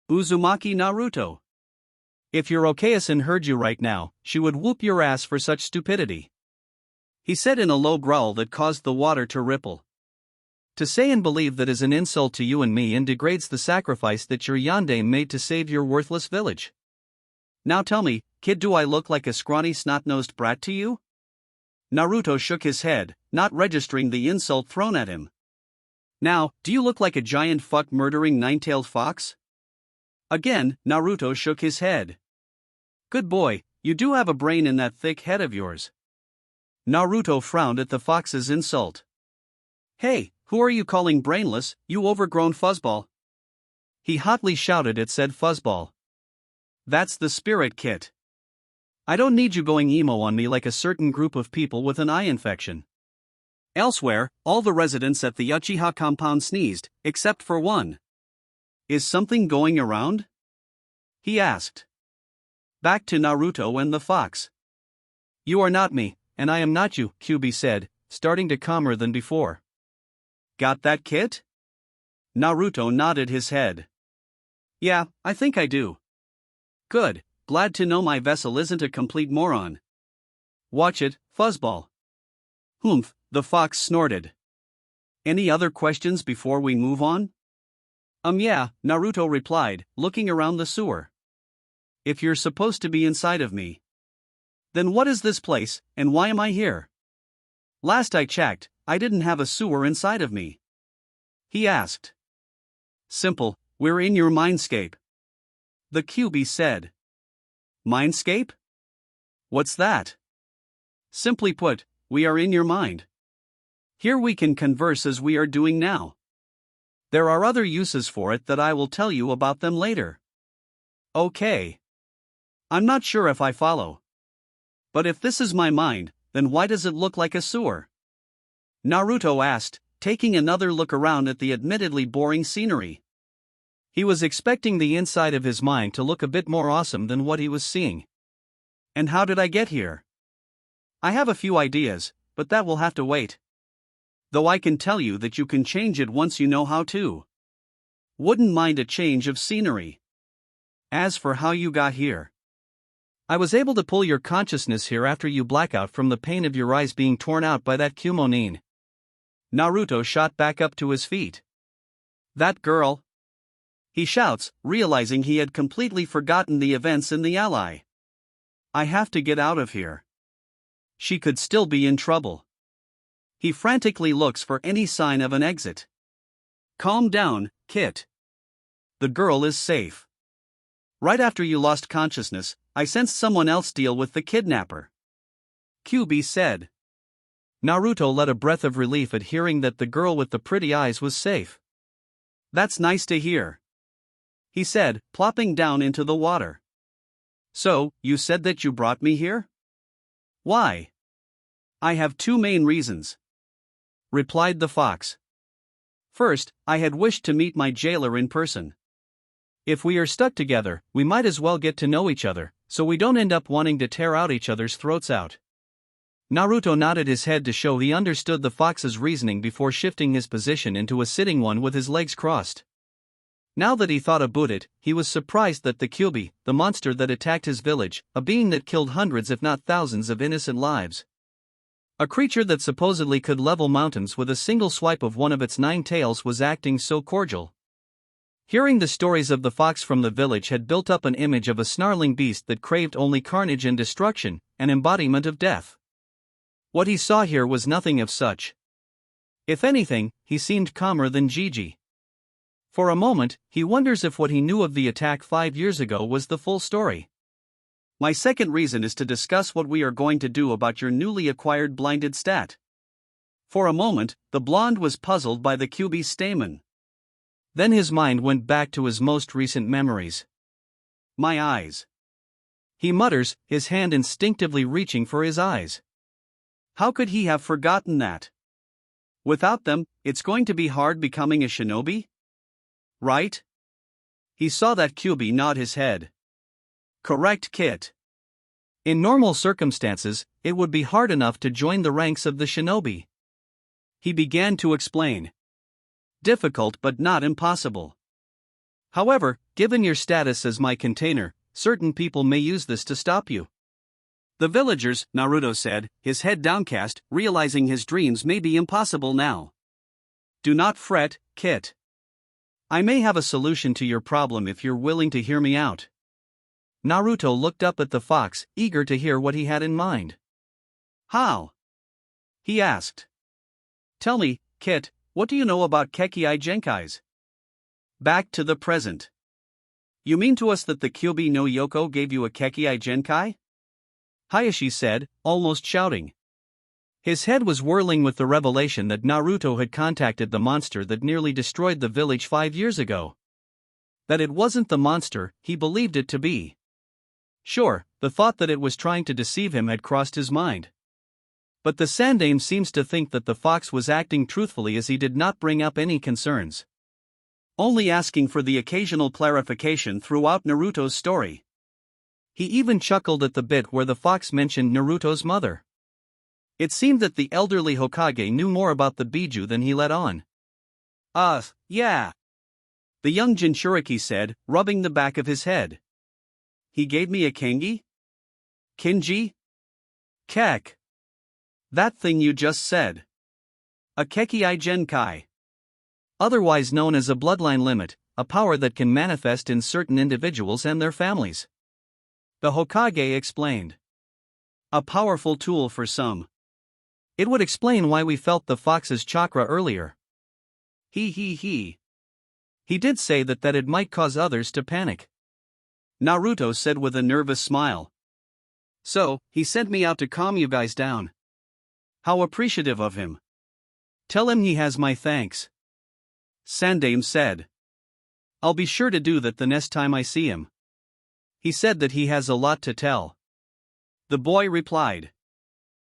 Uzumaki Naruto. If your Okayasen heard you right now, she would whoop your ass for such stupidity. He said in a low growl that caused the water to ripple. To say and believe that is an insult to you and me and degrades the sacrifice that your yandere made to save your worthless village. Now tell me, kid, do I look like a scrawny snot-nosed brat to you? Naruto shook his head, not registering the insult thrown at him. Now, do you look like a giant fuck-murdering nine-tailed fox? Again, Naruto shook his head. Good boy, you do have a brain in that thick head of yours. Naruto frowned at the fox's insult. Hey, who are you calling brainless, you overgrown fuzzball? He hotly shouted at said fuzzball. That's the spirit, Kit. I don't need you going emo on me like a certain group of people with an eye infection. Elsewhere, all the residents at the Uchiha compound sneezed, except for one. Is something going around? He asked. Back to Naruto and the fox. You are not me, and I am not you, Kyuubi said, starting to calmer than before. Got that, Kit? Naruto nodded his head. Yeah, I think I do. Good, glad to know my vessel isn't a complete moron. Watch it, fuzzball. Humph, the fox snorted. Any other questions before we move on? Yeah, Naruto replied, looking around the sewer. If you're supposed to be inside of me, then what is this place, and why am I here? Last I checked, I didn't have a sewer inside of me. He asked. Simple, we're in your mindscape. The Kyuubi said. Mindscape? What's that? Simply put, we are in your mind. Here we can converse as we are doing now. There are other uses for it that I will tell you about them later. Okay. I'm not sure if I follow. But if this is my mind, then why does it look like a sewer? Naruto asked, taking another look around at the admittedly boring scenery. He was expecting the inside of his mind to look a bit more awesome than what he was seeing. And how did I get here? I have a few ideas, but that will have to wait. Though I can tell you that you can change it once you know how to. Wouldn't mind a change of scenery. As for how you got here, I was able to pull your consciousness here after you black out from the pain of your eyes being torn out by that Kumo nin. Naruto shot back up to his feet. That girl? He shouts, realizing he had completely forgotten the events in the Ally. I have to get out of here. She could still be in trouble. He frantically looks for any sign of an exit. Calm down, Kit. The girl is safe. Right after you lost consciousness, I sensed someone else deal with the kidnapper. Kyuubi said. Naruto let a breath of relief at hearing that the girl with the pretty eyes was safe. That's nice to hear. He said, plopping down into the water. So, you said that you brought me here? Why? I have two main reasons, replied the fox. First, I had wished to meet my jailer in person. If we are stuck together, we might as well get to know each other, so we don't end up wanting to tear out each other's throats out. Naruto nodded his head to show he understood the fox's reasoning before shifting his position into a sitting one with his legs crossed. Now that he thought about it, he was surprised that the Kyuubi, the monster that attacked his village, a being that killed hundreds if not thousands of innocent lives, a creature that supposedly could level mountains with a single swipe of one of its 9 tails, was acting so cordial. Hearing the stories of the fox from the village had built up an image of a snarling beast that craved only carnage and destruction, an embodiment of death. What he saw here was nothing of such. If anything, he seemed calmer than Gigi. For a moment, he wonders if what he knew of the attack 5 years ago was the full story. My second reason is to discuss what we are going to do about your newly acquired blinded stat. For a moment, the blonde was puzzled by the QB statement. Then his mind went back to his most recent memories. My eyes. He mutters, his hand instinctively reaching for his eyes. How could he have forgotten that? Without them, it's going to be hard becoming a shinobi? Right? He saw that QB nod his head. Correct, Kit. In normal circumstances, it would be hard enough to join the ranks of the shinobi. He began to explain. Difficult but not impossible. However, given your status as my container, certain people may use this to stop you. The villagers, Naruto said, his head downcast, realizing his dreams may be impossible now. Do not fret, Kit. I may have a solution to your problem if you're willing to hear me out. Naruto looked up at the fox, eager to hear what he had in mind. How? He asked. Tell me, Kit, what do you know about Kekkai Genkais? Back to the present. You mean to us that the Kyuubi no Yoko gave you a Kekkai Genkai? Hayashi said, almost shouting. His head was whirling with the revelation that Naruto had contacted the monster that nearly destroyed the village 5 years ago. That it wasn't the monster he believed it to be. Sure, the thought that it was trying to deceive him had crossed his mind. But the Sandaime seems to think that the fox was acting truthfully as he did not bring up any concerns. Only asking for the occasional clarification throughout Naruto's story. He even chuckled at the bit where the fox mentioned Naruto's mother. It seemed that the elderly Hokage knew more about the Biju than he let on. Yeah. The young Jinchuriki said, rubbing the back of his head. He gave me a kangi? Kinji? Kek. That thing you just said. A Kekkai Genkai. Otherwise known as a bloodline limit, a power that can manifest in certain individuals and their families. The Hokage explained. A powerful tool for some. It would explain why we felt the fox's chakra earlier. He did say that it might cause others to panic. Naruto said with a nervous smile. So, he sent me out to calm you guys down. How appreciative of him. Tell him he has my thanks. Sandaime said. I'll be sure to do that the next time I see him. He said that he has a lot to tell. The boy replied.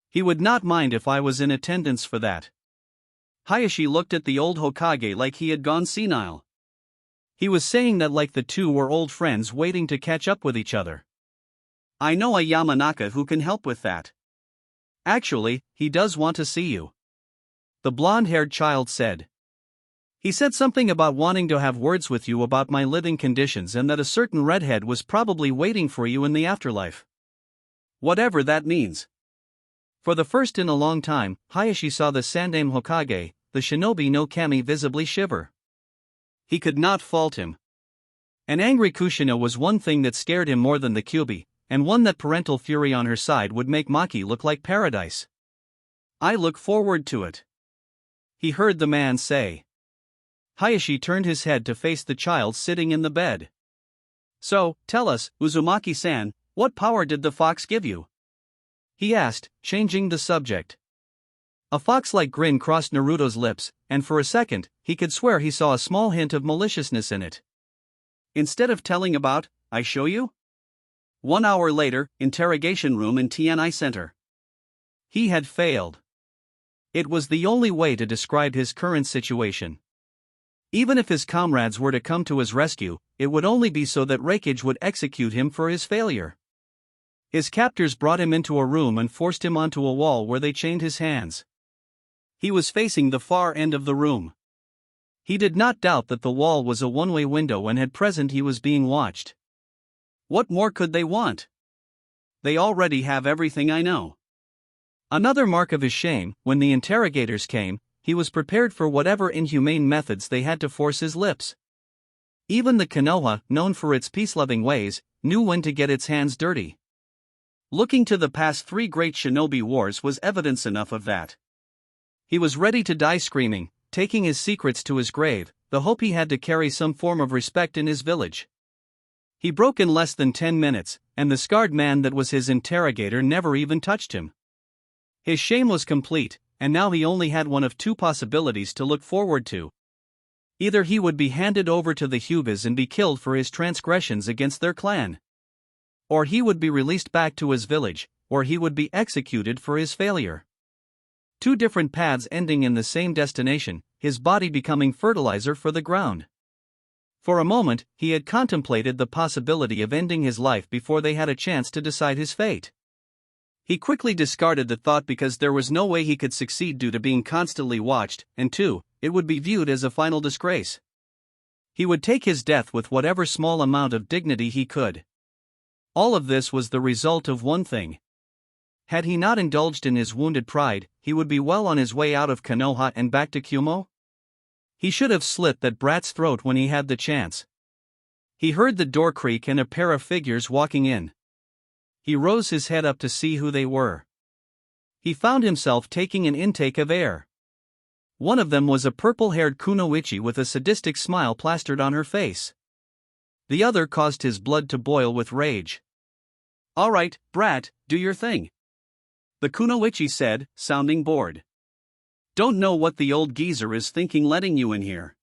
He would not mind if I was in attendance for that. Hayashi looked at the old Hokage like he had gone senile. He was saying that like the two were old friends waiting to catch up with each other. I know a Yamanaka who can help with that. Actually, he does want to see you. The blonde-haired child said. He said something about wanting to have words with you about my living conditions and that a certain redhead was probably waiting for you in the afterlife. Whatever that means. For the first in a long time, Hayashi saw the Sandaime Hokage, the shinobi no kami, visibly shiver. He could not fault him. An angry Kushina was one thing that scared him more than the Kyuubi, and one that parental fury on her side would make Maki look like paradise. I look forward to it. He heard the man say. Hayashi turned his head to face the child sitting in the bed. So, tell us, Uzumaki-san, what power did the fox give you? He asked, changing the subject. A fox-like grin crossed Naruto's lips, and for a second, he could swear he saw a small hint of maliciousness in it. Instead of telling about, I show you? 1 hour later, interrogation room in TNI Center. He had failed. It was the only way to describe his current situation. Even if his comrades were to come to his rescue, it would only be so that Reikage would execute him for his failure. His captors brought him into a room and forced him onto a wall where they chained his hands. He was facing the far end of the room. He did not doubt that the wall was a one-way window and at present he was being watched. What more could they want? They already have everything I know. Another mark of his shame, when the interrogators came, he was prepared for whatever inhumane methods they had to force his lips. Even the Konoha, known for its peace-loving ways, knew when to get its hands dirty. Looking to the past 3 great shinobi wars was evidence enough of that. He was ready to die screaming, taking his secrets to his grave, the hope he had to carry some form of respect in his village. He broke in less than 10 minutes, and the scarred man that was his interrogator never even touched him. His shame was complete, and now he only had one of two possibilities to look forward to. Either he would be handed over to the Hubas and be killed for his transgressions against their clan. Or he would be released back to his village, or he would be executed for his failure. Two different paths ending in the same destination, his body becoming fertilizer for the ground. For a moment, he had contemplated the possibility of ending his life before they had a chance to decide his fate. He quickly discarded the thought because there was no way he could succeed due to being constantly watched, and two, it would be viewed as a final disgrace. He would take his death with whatever small amount of dignity he could. All of this was the result of one thing. Had he not indulged in his wounded pride, he would be well on his way out of Konoha and back to Kumo. He should have slit that brat's throat when he had the chance. He heard the door creak and a pair of figures walking in. He rose his head up to see who they were. He found himself taking an intake of air. One of them was a purple-haired kunoichi with a sadistic smile plastered on her face. The other caused his blood to boil with rage. "All right, brat, do your thing," the kunoichi said, sounding bored. "Don't know what the old geezer is thinking letting you in here."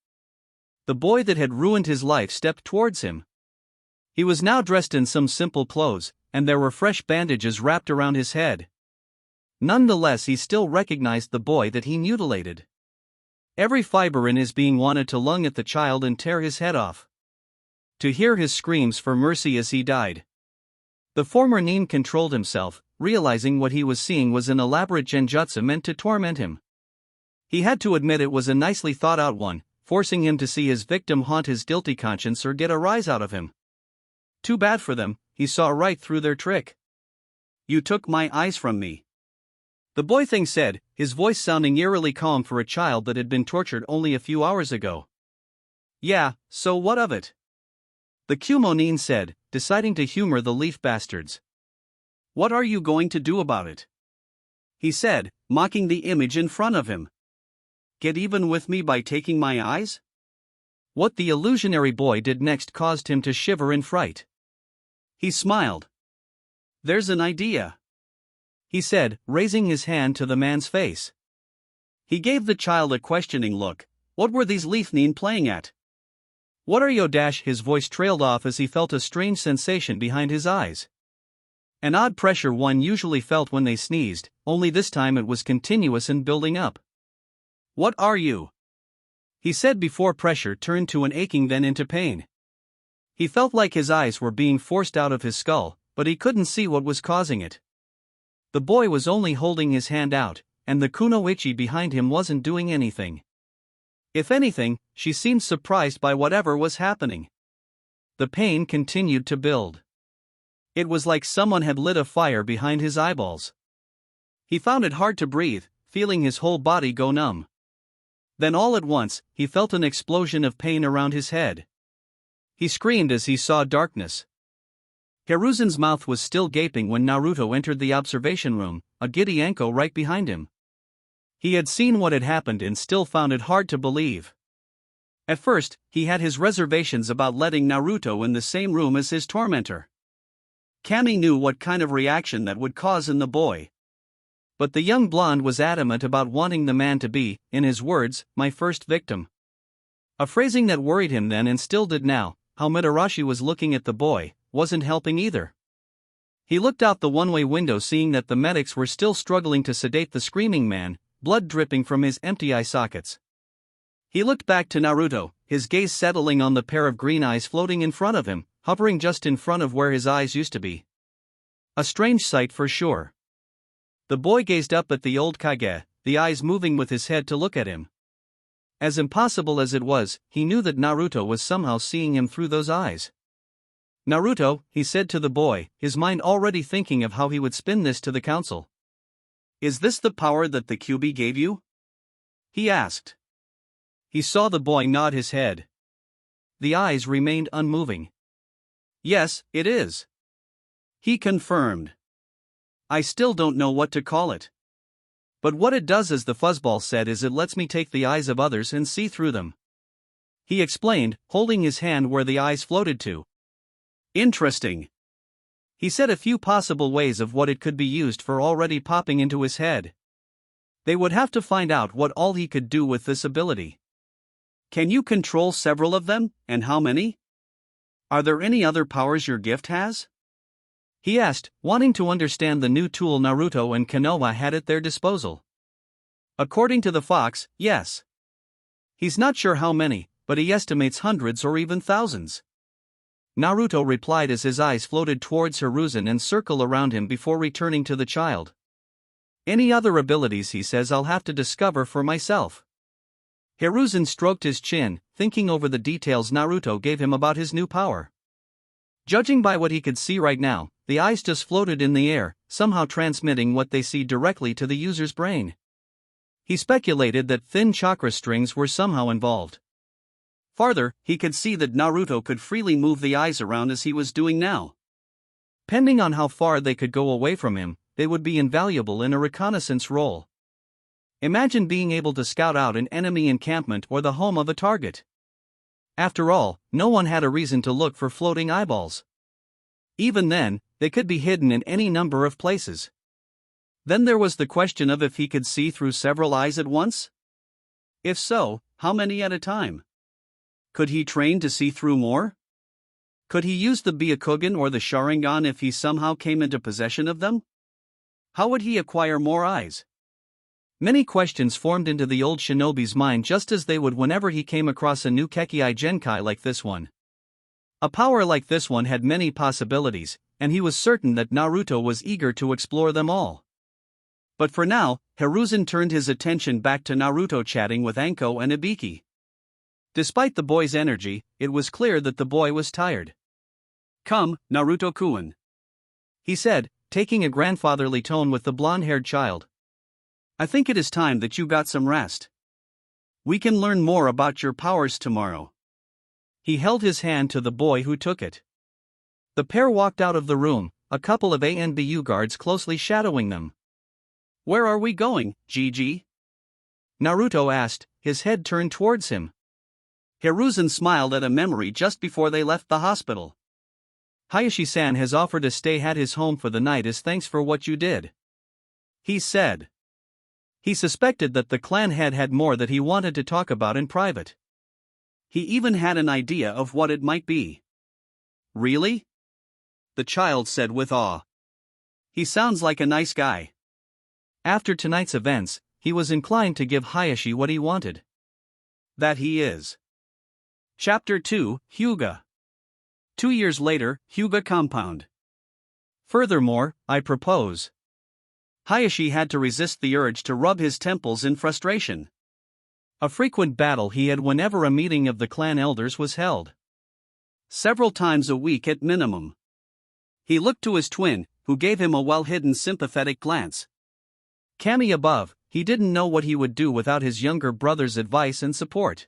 The boy that had ruined his life stepped towards him. He was now dressed in some simple clothes, and there were fresh bandages wrapped around his head. Nonetheless, he still recognized the boy that he mutilated. Every fiber in his being wanted to lung at the child and tear his head off. To hear his screams for mercy as he died. The former nin controlled himself, realizing what he was seeing was an elaborate genjutsu meant to torment him. He had to admit it was a nicely thought out one, forcing him to see his victim haunt his guilty conscience or get a rise out of him. Too bad for them, he saw right through their trick. "You took my eyes from me," the boy thing said, his voice sounding eerily calm for a child that had been tortured only a few hours ago. "Yeah, so what of it?" the Kumo nin said, deciding to humor the leaf bastards. "What are you going to do about it?" he said, mocking the image in front of him. "Get even with me by taking my eyes?" What the illusionary boy did next caused him to shiver in fright. He smiled. "There's an idea," he said, raising his hand to the man's face. He gave the child a questioning look. What were these leaf nin playing at? "What are yo dash?" His voice trailed off as he felt a strange sensation behind his eyes. An odd pressure one usually felt when they sneezed, only this time it was continuous and building up. "What are you?" he said before pressure turned to an aching then into pain. He felt like his eyes were being forced out of his skull, but he couldn't see what was causing it. The boy was only holding his hand out, and the kunoichi behind him wasn't doing anything. If anything, she seemed surprised by whatever was happening. The pain continued to build. It was like someone had lit a fire behind his eyeballs. He found it hard to breathe, feeling his whole body go numb. Then all at once, he felt an explosion of pain around his head. He screamed as he saw darkness. Hiruzen's mouth was still gaping when Naruto entered the observation room, a giddy Anko right behind him. He had seen what had happened and still found it hard to believe. At first, he had his reservations about letting Naruto in the same room as his tormentor. Kami knew what kind of reaction that would cause in the boy. But the young blonde was adamant about wanting the man to be, in his words, my first victim. A phrasing that worried him then and still did now. How Mitarashi was looking at the boy wasn't helping either. He looked out the one-way window seeing that the medics were still struggling to sedate the screaming man, blood dripping from his empty eye sockets. He looked back to Naruto, his gaze settling on the pair of green eyes floating in front of him, hovering just in front of where his eyes used to be. A strange sight for sure. The boy gazed up at the old Kage, the eyes moving with his head to look at him. As impossible as it was, he knew that Naruto was somehow seeing him through those eyes. "Naruto," he said to the boy, his mind already thinking of how he would spin this to the council. "Is this the power that the Kyuubi gave you?" he asked. He saw the boy nod his head. The eyes remained unmoving. "Yes, it is," he confirmed. "I still don't know what to call it. But what it does, as the fuzzball said, is it lets me take the eyes of others and see through them," he explained, holding his hand where the eyes floated to. Interesting. He said a few possible ways of what it could be used for already popping into his head. They would have to find out what all he could do with this ability. Can you control several of them, and how many? Are there any other powers your gift has? He asked, wanting to understand the new tool Naruto and Konoha had at their disposal. According to the fox, yes. He's not sure how many, but he estimates hundreds or even thousands. Naruto replied as his eyes floated towards Hiruzen and circled around him before returning to the child. Any other abilities, he says, I'll have to discover for myself. Hiruzen stroked his chin, thinking over the details Naruto gave him about his new power. Judging by what he could see right now, the eyes just floated in the air, somehow transmitting what they see directly to the user's brain. He speculated that thin chakra strings were somehow involved. Farther, he could see that Naruto could freely move the eyes around as he was doing now. Depending on how far they could go away from him, they would be invaluable in a reconnaissance role. Imagine being able to scout out an enemy encampment or the home of a target. After all, no one had a reason to look for floating eyeballs. Even then, they could be hidden in any number of places. Then there was the question of if he could see through several eyes at once? If so, how many at a time? Could he train to see through more? Could he use the Byakugan or the Sharingan if he somehow came into possession of them? How would he acquire more eyes? Many questions formed into the old shinobi's mind, just as they would whenever he came across a new Kekkai Genkai like this one. A power like this one had many possibilities, and he was certain that Naruto was eager to explore them all. But for now, Hiruzen turned his attention back to Naruto chatting with Anko and Ibiki. Despite the boy's energy, it was clear that the boy was tired. "Come, Naruto-kun," he said, taking a grandfatherly tone with the blonde-haired child. "I think it is time that you got some rest. We can learn more about your powers tomorrow." He held his hand to the boy, who took it. The pair walked out of the room, a couple of ANBU guards closely shadowing them. "Where are we going, Gigi?" Naruto asked, his head turned towards him. Hiruzen smiled at a memory just before they left the hospital. "Hayashi-san has offered to stay at his home for the night as thanks for what you did," he said. He suspected that the clan head had more that he wanted to talk about in private. He even had an idea of what it might be. "Really?" the child said with awe. "He sounds like a nice guy." After tonight's events, he was inclined to give Hayashi what he wanted. That he is. Chapter 2, Hyuga. 2 years later, Hyuga compound. Furthermore, I propose. Hayashi had to resist the urge to rub his temples in frustration. A frequent battle he had whenever a meeting of the clan elders was held. Several times a week at minimum. He looked to his twin, who gave him a well-hidden sympathetic glance. Kami above, he didn't know what he would do without his younger brother's advice and support.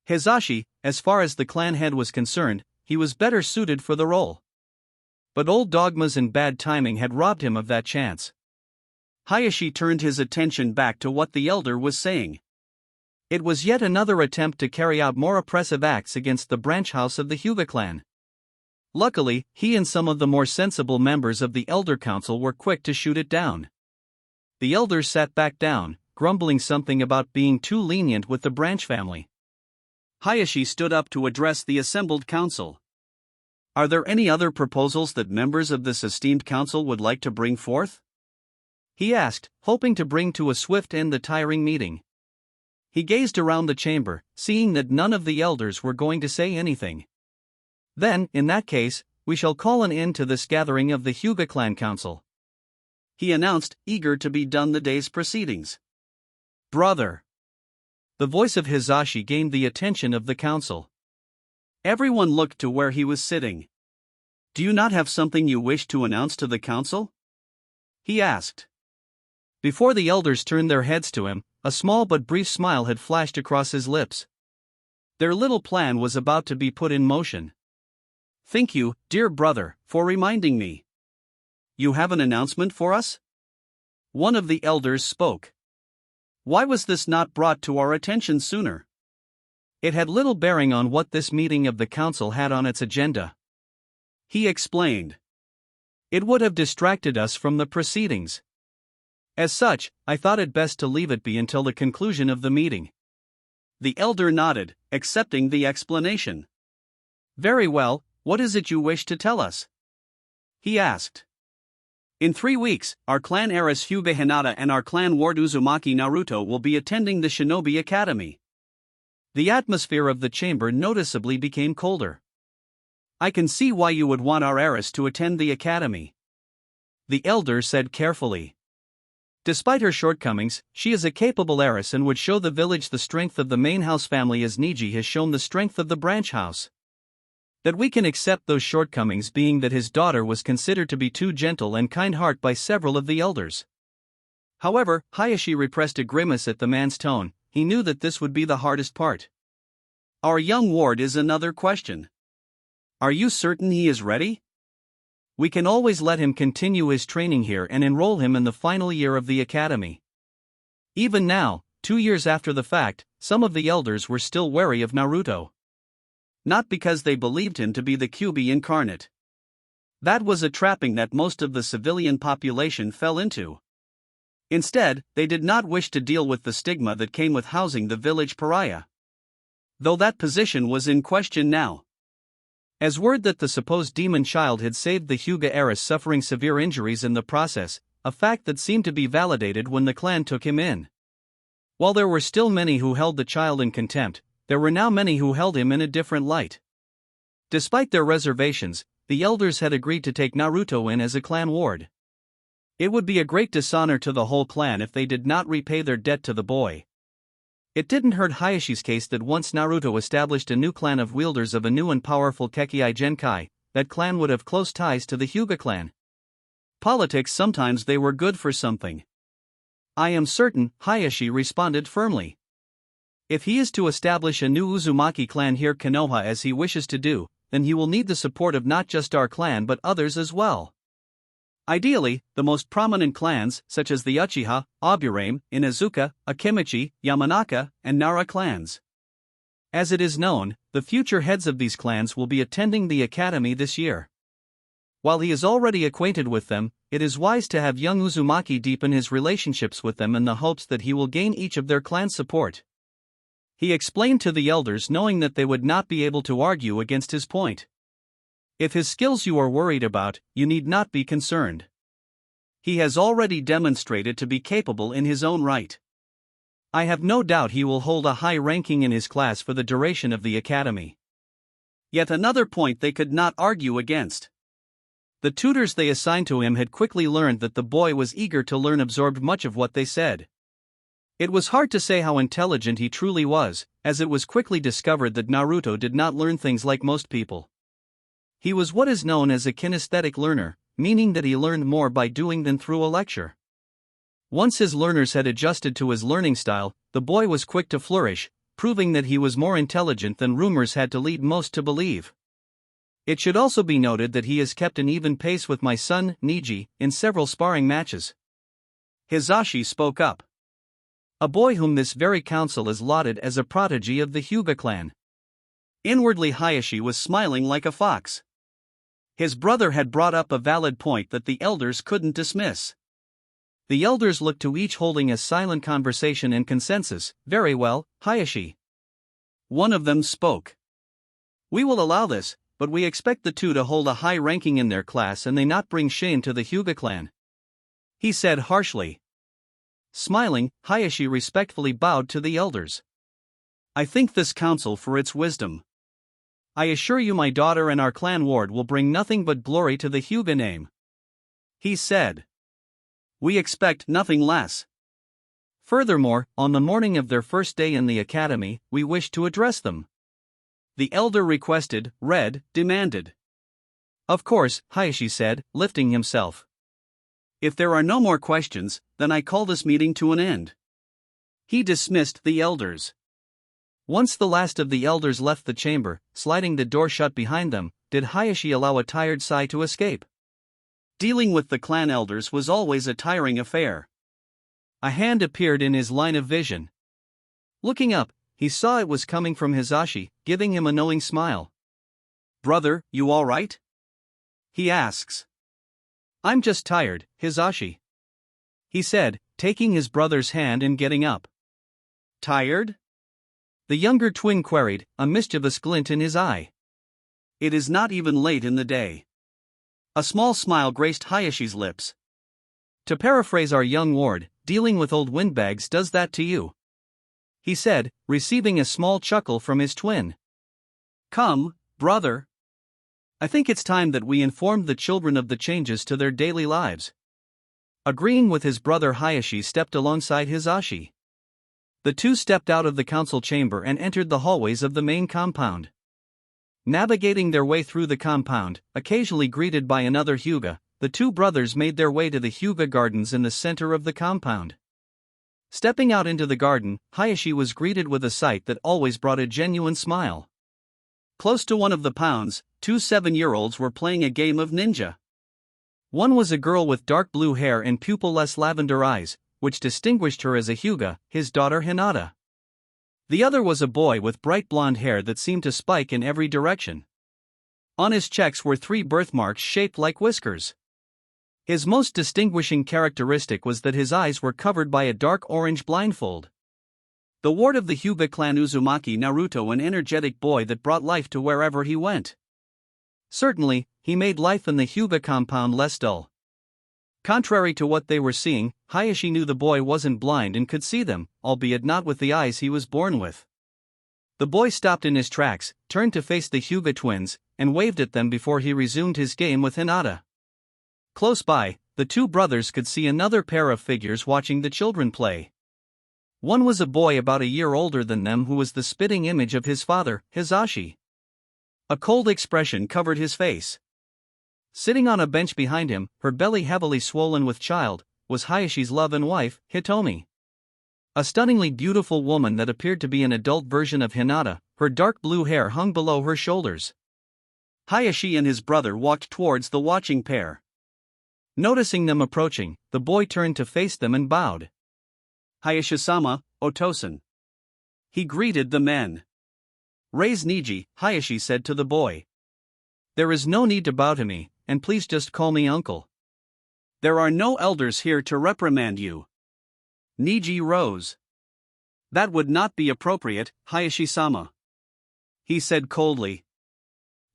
Hizashi, as far as the clan head was concerned, he was better suited for the role. But old dogmas and bad timing had robbed him of that chance. Hayashi turned his attention back to what the elder was saying. It was yet another attempt to carry out more oppressive acts against the branch house of the Hyuga clan. Luckily, he and some of the more sensible members of the Elder Council were quick to shoot it down. The elders sat back down, grumbling something about being too lenient with the branch family. Hayashi stood up to address the assembled council. "Are there any other proposals that members of this esteemed council would like to bring forth?" he asked, hoping to bring to a swift end the tiring meeting. He gazed around the chamber, seeing that none of the elders were going to say anything. "Then, in that case, we shall call an end to this gathering of the Hyuga clan council," he announced, eager to be done the day's proceedings. "Brother." The voice of Hizashi gained the attention of the council. Everyone looked to where he was sitting. "Do you not have something you wish to announce to the council?" he asked. Before the elders turned their heads to him, a small but brief smile had flashed across his lips. Their little plan was about to be put in motion. "Thank you, dear brother, for reminding me. You have an announcement for us?" One of the elders spoke. "Why was this not brought to our attention sooner?" It had little bearing on what this meeting of the council had on its agenda. He explained. It would have distracted us from the proceedings. As such, I thought it best to leave it be until the conclusion of the meeting. The elder nodded, accepting the explanation. Very well, what is it you wish to tell us? He asked. In 3 weeks, our clan heiress Hokage Hinata and our clan ward Uzumaki Naruto will be attending the Shinobi Academy. The atmosphere of the chamber noticeably became colder. I can see why you would want our heiress to attend the academy. The elder said carefully. Despite her shortcomings, she is a capable heiress and would show the village the strength of the main house family as Niji has shown the strength of the branch house. That we can accept those shortcomings being that his daughter was considered to be too gentle and kind-hearted by several of the elders. However, Hayashi repressed a grimace at the man's tone. He knew that this would be the hardest part. Our young ward is another question. Are you certain he is ready? We can always let him continue his training here and enroll him in the final year of the academy. Even now, 2 years after the fact, some of the elders were still wary of Naruto. Not because they believed him to be the Kyuubi incarnate. That was a trapping that most of the civilian population fell into. Instead, they did not wish to deal with the stigma that came with housing the village pariah. Though that position was in question now. As word that the supposed demon child had saved the Hokage heiress suffering severe injuries in the process, a fact that seemed to be validated when the clan took him in. While there were still many who held the child in contempt, there were now many who held him in a different light. Despite their reservations, the elders had agreed to take Naruto in as a clan ward. It would be a great dishonor to the whole clan if they did not repay their debt to the boy. It didn't hurt Hayashi's case that once Naruto established a new clan of wielders of a new and powerful Kekkai Genkai, that clan would have close ties to the Hyuga clan. Politics sometimes they were good for something. I am certain, Hayashi responded firmly. If he is to establish a new Uzumaki clan here Konoha as he wishes to do, then he will need the support of not just our clan but others as well. Ideally, the most prominent clans, such as the Uchiha, Aburame, Inuzuka, Akimichi, Yamanaka, and Nara clans. As it is known, the future heads of these clans will be attending the academy this year. While he is already acquainted with them, it is wise to have young Uzumaki deepen his relationships with them in the hopes that he will gain each of their clan's support. He explained to the elders knowing that they would not be able to argue against his point. If his skills you are worried about, you need not be concerned. He has already demonstrated to be capable in his own right. I have no doubt he will hold a high ranking in his class for the duration of the academy. Yet another point they could not argue against. The tutors they assigned to him had quickly learned that the boy was eager to learn, absorbed much of what they said. It was hard to say how intelligent he truly was, as it was quickly discovered that Naruto did not learn things like most people. He was what is known as a kinesthetic learner, meaning that he learned more by doing than through a lecture. Once his learners had adjusted to his learning style, the boy was quick to flourish, proving that he was more intelligent than rumors had to lead most to believe. It should also be noted that he has kept an even pace with my son, Niji, in several sparring matches. Hizashi spoke up. A boy whom this very council has lauded as a prodigy of the Hyuga clan. Inwardly Hayashi was smiling like a fox. His brother had brought up a valid point that the elders couldn't dismiss. The elders looked to each holding a silent conversation in consensus. Very well, Hayashi. One of them spoke. We will allow this, but we expect the two to hold a high ranking in their class and they not bring shame to the Hyuga clan. He said harshly. Smiling, Hayashi respectfully bowed to the elders. I thank this council for its wisdom. I assure you my daughter and our clan ward will bring nothing but glory to the Hyuga name. He said. We expect nothing less. Furthermore, on the morning of their first day in the academy, we wish to address them. The elder requested, demanded. Of course, Hayashi said, lifting himself. If there are no more questions, then I call this meeting to an end. He dismissed the elders. Once the last of the elders left the chamber, sliding the door shut behind them, did Hayashi allow a tired sigh to escape. Dealing with the clan elders was always a tiring affair. A hand appeared in his line of vision. Looking up, he saw it was coming from Hizashi, giving him a knowing smile. Brother, you all right? he asks. I'm just tired, Hisashi, he said, taking his brother's hand and getting up. Tired? The younger twin queried, a mischievous glint in his eye. It is not even late in the day. A small smile graced Hayashi's lips. To paraphrase our young ward, dealing with old windbags does that to you, he said, receiving a small chuckle from his twin. Come, brother. I think it's time that we informed the children of the changes to their daily lives. Agreeing with his brother, Hayashi stepped alongside Hisashi. The two stepped out of the council chamber and entered the hallways of the main compound. Navigating their way through the compound, occasionally greeted by another Hyuga, the two brothers made their way to the Hyuga gardens in the center of the compound. Stepping out into the garden, Hayashi was greeted with a sight that always brought a genuine smile. Close to one of the pounds, two 7-year-olds were playing a game of ninja. One was a girl with dark blue hair and pupil-less lavender eyes, which distinguished her as a Hyuga, his daughter Hinata. The other was a boy with bright blonde hair that seemed to spike in every direction. On his checks were 3 birthmarks shaped like whiskers. His most distinguishing characteristic was that his eyes were covered by a dark orange blindfold. The ward of the Hyuga clan, Uzumaki Naruto, an energetic boy that brought life to wherever he went. Certainly, he made life in the Hyuga compound less dull. Contrary to what they were seeing, Hayashi knew the boy wasn't blind and could see them, albeit not with the eyes he was born with. The boy stopped in his tracks, turned to face the Hyuga twins, and waved at them before he resumed his game with Hinata. Close by, the two brothers could see another pair of figures watching the children play. One was a boy about a year older than them who was the spitting image of his father, Hisashi. A cold expression covered his face. Sitting on a bench behind him, her belly heavily swollen with child, was Hayashi's love and wife, Hitomi. A stunningly beautiful woman that appeared to be an adult version of Hinata, her dark blue hair hung below her shoulders. Hayashi and his brother walked towards the watching pair. Noticing them approaching, the boy turned to face them and bowed. Hayashi-sama, Otosan. He greeted the men. Raise Niji, Hayashi said to the boy. There is no need to bow to me, and please just call me uncle. There are no elders here to reprimand you. Niji rose. That would not be appropriate, Hayashi-sama, he said coldly.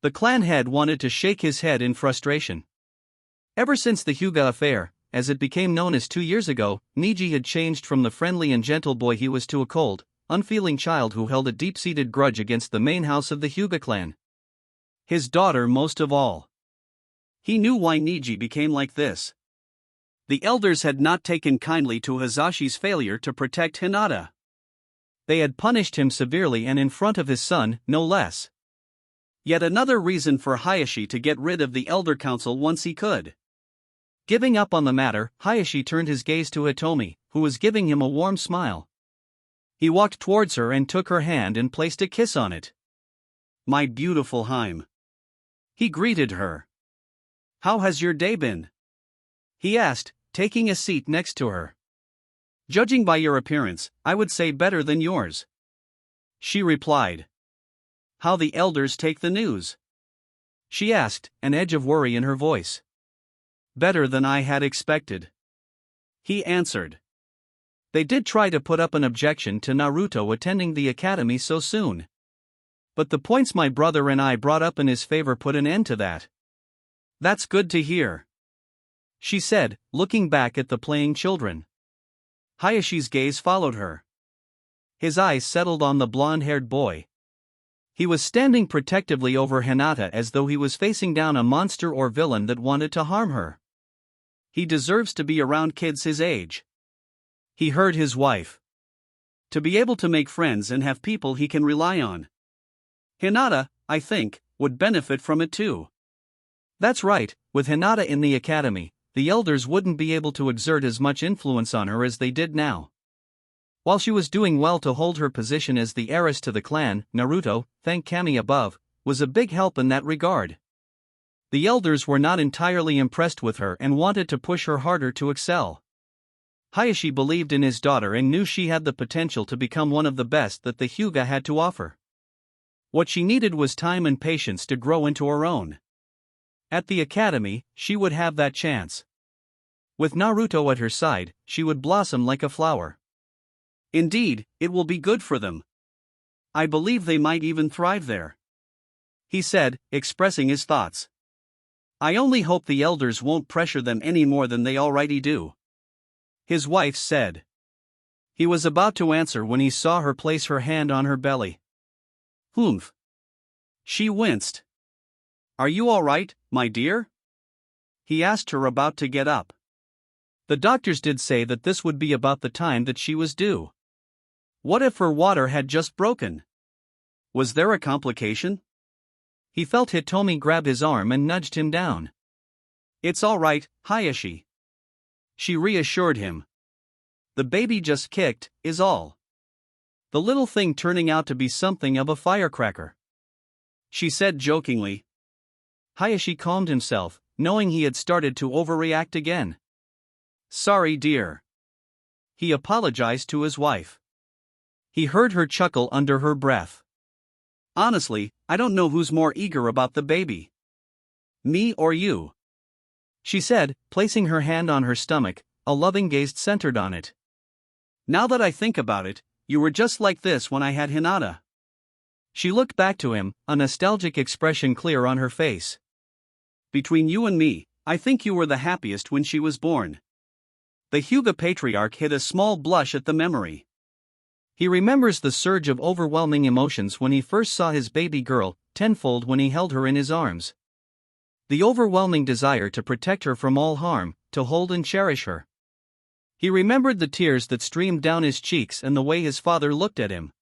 The clan head wanted to shake his head in frustration. Ever since the Hyuga affair, as it became known as 2 years ago, Niji had changed from the friendly and gentle boy he was to a cold, unfeeling child who held a deep-seated grudge against the main house of the Hyuga clan. His daughter most of all. He knew why Niji became like this. The elders had not taken kindly to Hisashi's failure to protect Hinata. They had punished him severely and in front of his son, no less. Yet another reason for Hayashi to get rid of the elder council once he could. Giving up on the matter, Hayashi turned his gaze to Hitomi, who was giving him a warm smile. He walked towards her and took her hand and placed a kiss on it. My beautiful Haim. He greeted her. How has your day been? He asked, taking a seat next to her. Judging by your appearance, I would say better than yours. She replied. How the elders take the news? She asked, an edge of worry in her voice. Better than I had expected. He answered. They did try to put up an objection to Naruto attending the academy so soon. But the points my brother and I brought up in his favor put an end to that. That's good to hear, she said, looking back at the playing children. Hayashi's gaze followed her. His eyes settled on the blonde-haired boy. He was standing protectively over Hinata as though he was facing down a monster or villain that wanted to harm her. He deserves to be around kids his age. He heard his wife. To be able to make friends and have people he can rely on. Hinata, I think, would benefit from it too. That's right, with Hinata in the academy, the elders wouldn't be able to exert as much influence on her as they did now. While she was doing well to hold her position as the heiress to the clan, Naruto, thank Kami above, was a big help in that regard. The elders were not entirely impressed with her and wanted to push her harder to excel. Hayashi believed in his daughter and knew she had the potential to become one of the best that the Hyuga had to offer. What she needed was time and patience to grow into her own. At the academy, she would have that chance. With Naruto at her side, she would blossom like a flower. Indeed, it will be good for them. I believe they might even thrive there," he said, expressing his thoughts. "I only hope the elders won't pressure them any more than they already do," his wife said. He was about to answer when he saw her place her hand on her belly. "Humph." She winced. "Are you all right, my dear?" he asked her, about to get up. The doctors did say that this would be about the time that she was due. What if her water had just broken? Was there a complication? He felt Hitomi grab his arm and nudged him down. "It's all right, Hayashi," she reassured him. "The baby just kicked, is all." The little thing turning out to be something of a firecracker, she said jokingly. Hayashi calmed himself, knowing he had started to overreact again. "Sorry, dear," he apologized to his wife. He heard her chuckle under her breath. "Honestly, I don't know who's more eager about the baby. Me or you?" she said, placing her hand on her stomach, a loving gaze centered on it. "Now that I think about it, you were just like this when I had Hinata." She looked back to him, a nostalgic expression clear on her face. "Between you and me, I think you were the happiest when she was born." The Hyuga patriarch hid a small blush at the memory. He remembers the surge of overwhelming emotions when he first saw his baby girl, tenfold when he held her in his arms. The overwhelming desire to protect her from all harm, to hold and cherish her. He remembered the tears that streamed down his cheeks and the way his father looked at him.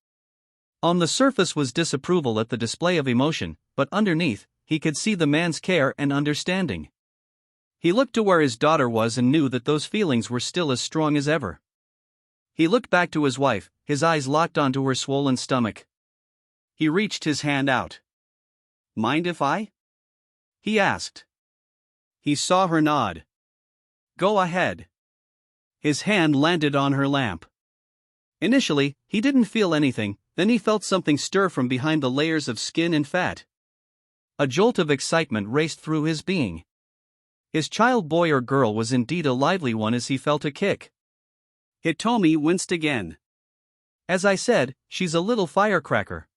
On the surface was disapproval at the display of emotion, but underneath, he could see the man's care and understanding. He looked to where his daughter was and knew that those feelings were still as strong as ever. He looked back to his wife, his eyes locked onto her swollen stomach. He reached his hand out. "Mind if I?" he asked. He saw her nod. "Go ahead." His hand landed on her lamp. Initially, he didn't feel anything, then he felt something stir from behind the layers of skin and fat. A jolt of excitement raced through his being. His child boy or girl was indeed a lively one as he felt a kick. Hitomi winced again. "As I said, she's a little firecracker,"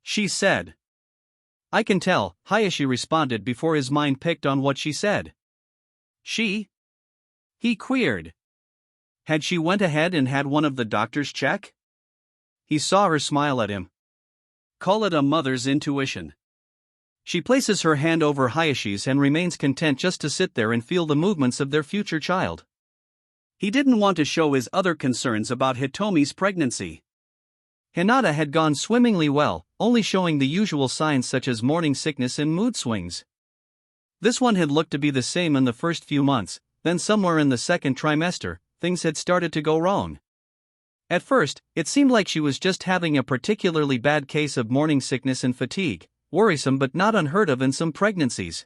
she said. "I can tell," Hayashi responded before his mind picked on what she said. "She?" he queried. Had she went ahead and had one of the doctors check? He saw her smile at him. "Call it a mother's intuition." She places her hand over Hayashi's and remains content just to sit there and feel the movements of their future child. He didn't want to show his other concerns about Hitomi's pregnancy. Hinata had gone swimmingly well, only showing the usual signs such as morning sickness and mood swings. This one had looked to be the same in the first few months, then somewhere in the second trimester, things had started to go wrong. At first, it seemed like she was just having a particularly bad case of morning sickness and fatigue, worrisome but not unheard of in some pregnancies.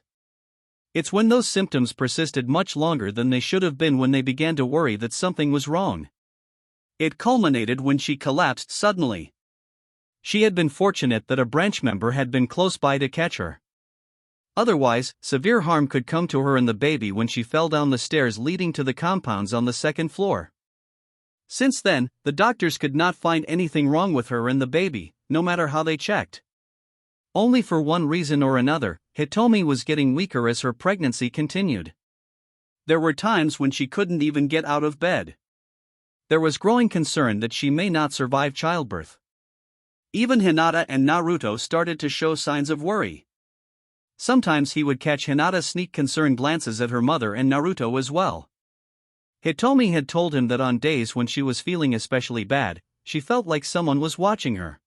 It's when those symptoms persisted much longer than they should have been when they began to worry that something was wrong. It culminated when she collapsed suddenly. She had been fortunate that a branch member had been close by to catch her. Otherwise, severe harm could come to her and the baby when she fell down the stairs leading to the compounds on the second floor. Since then, the doctors could not find anything wrong with her and the baby, no matter how they checked. Only for one reason or another, Hitomi was getting weaker as her pregnancy continued. There were times when she couldn't even get out of bed. There was growing concern that she may not survive childbirth. Even Hinata and Naruto started to show signs of worry. Sometimes he would catch Hinata sneak concerned glances at her mother and Naruto as well. Hitomi had told him that on days when she was feeling especially bad, she felt like someone was watching her.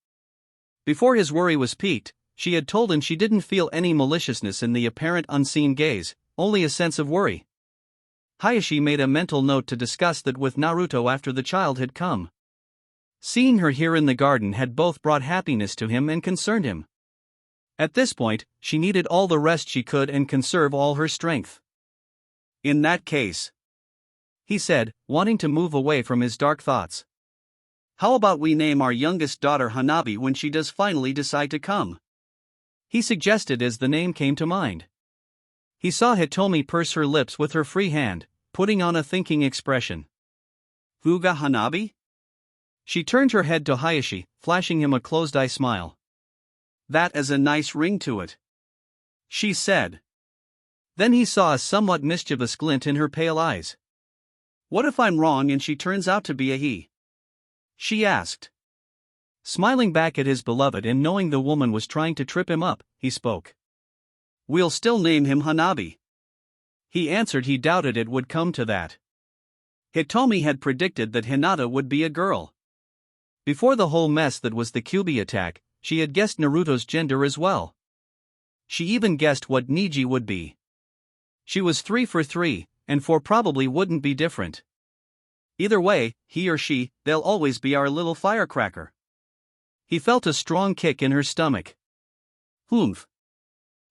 Before his worry was piqued, she had told him she didn't feel any maliciousness in the apparent unseen gaze, only a sense of worry. Hayashi made a mental note to discuss that with Naruto after the child had come. Seeing her here in the garden had both brought happiness to him and concerned him. At this point, she needed all the rest she could and conserve all her strength. "In that case," he said, wanting to move away from his dark thoughts, "how about we name our youngest daughter Hanabi when she does finally decide to come?" He suggested as the name came to mind. He saw Hitomi purse her lips with her free hand, putting on a thinking expression. Fuga Hanabi? She turned her head to Hayashi, flashing him a closed-eye smile. That has a nice ring to it, she said. Then he saw a somewhat mischievous glint in her pale eyes. What if I'm wrong and she turns out to be a he? She asked. Smiling back at his beloved and knowing the woman was trying to trip him up, he spoke. We'll still name him Hanabi. He answered he doubted it would come to that. Hitomi had predicted that Hinata would be a girl. Before the whole mess that was the Kyuubi attack, she had guessed Naruto's gender as well. She even guessed what Niji would be. She was 3 for 3, and 4 probably wouldn't be different. Either way, he or she, they'll always be our little firecracker. He felt a strong kick in her stomach. Humph.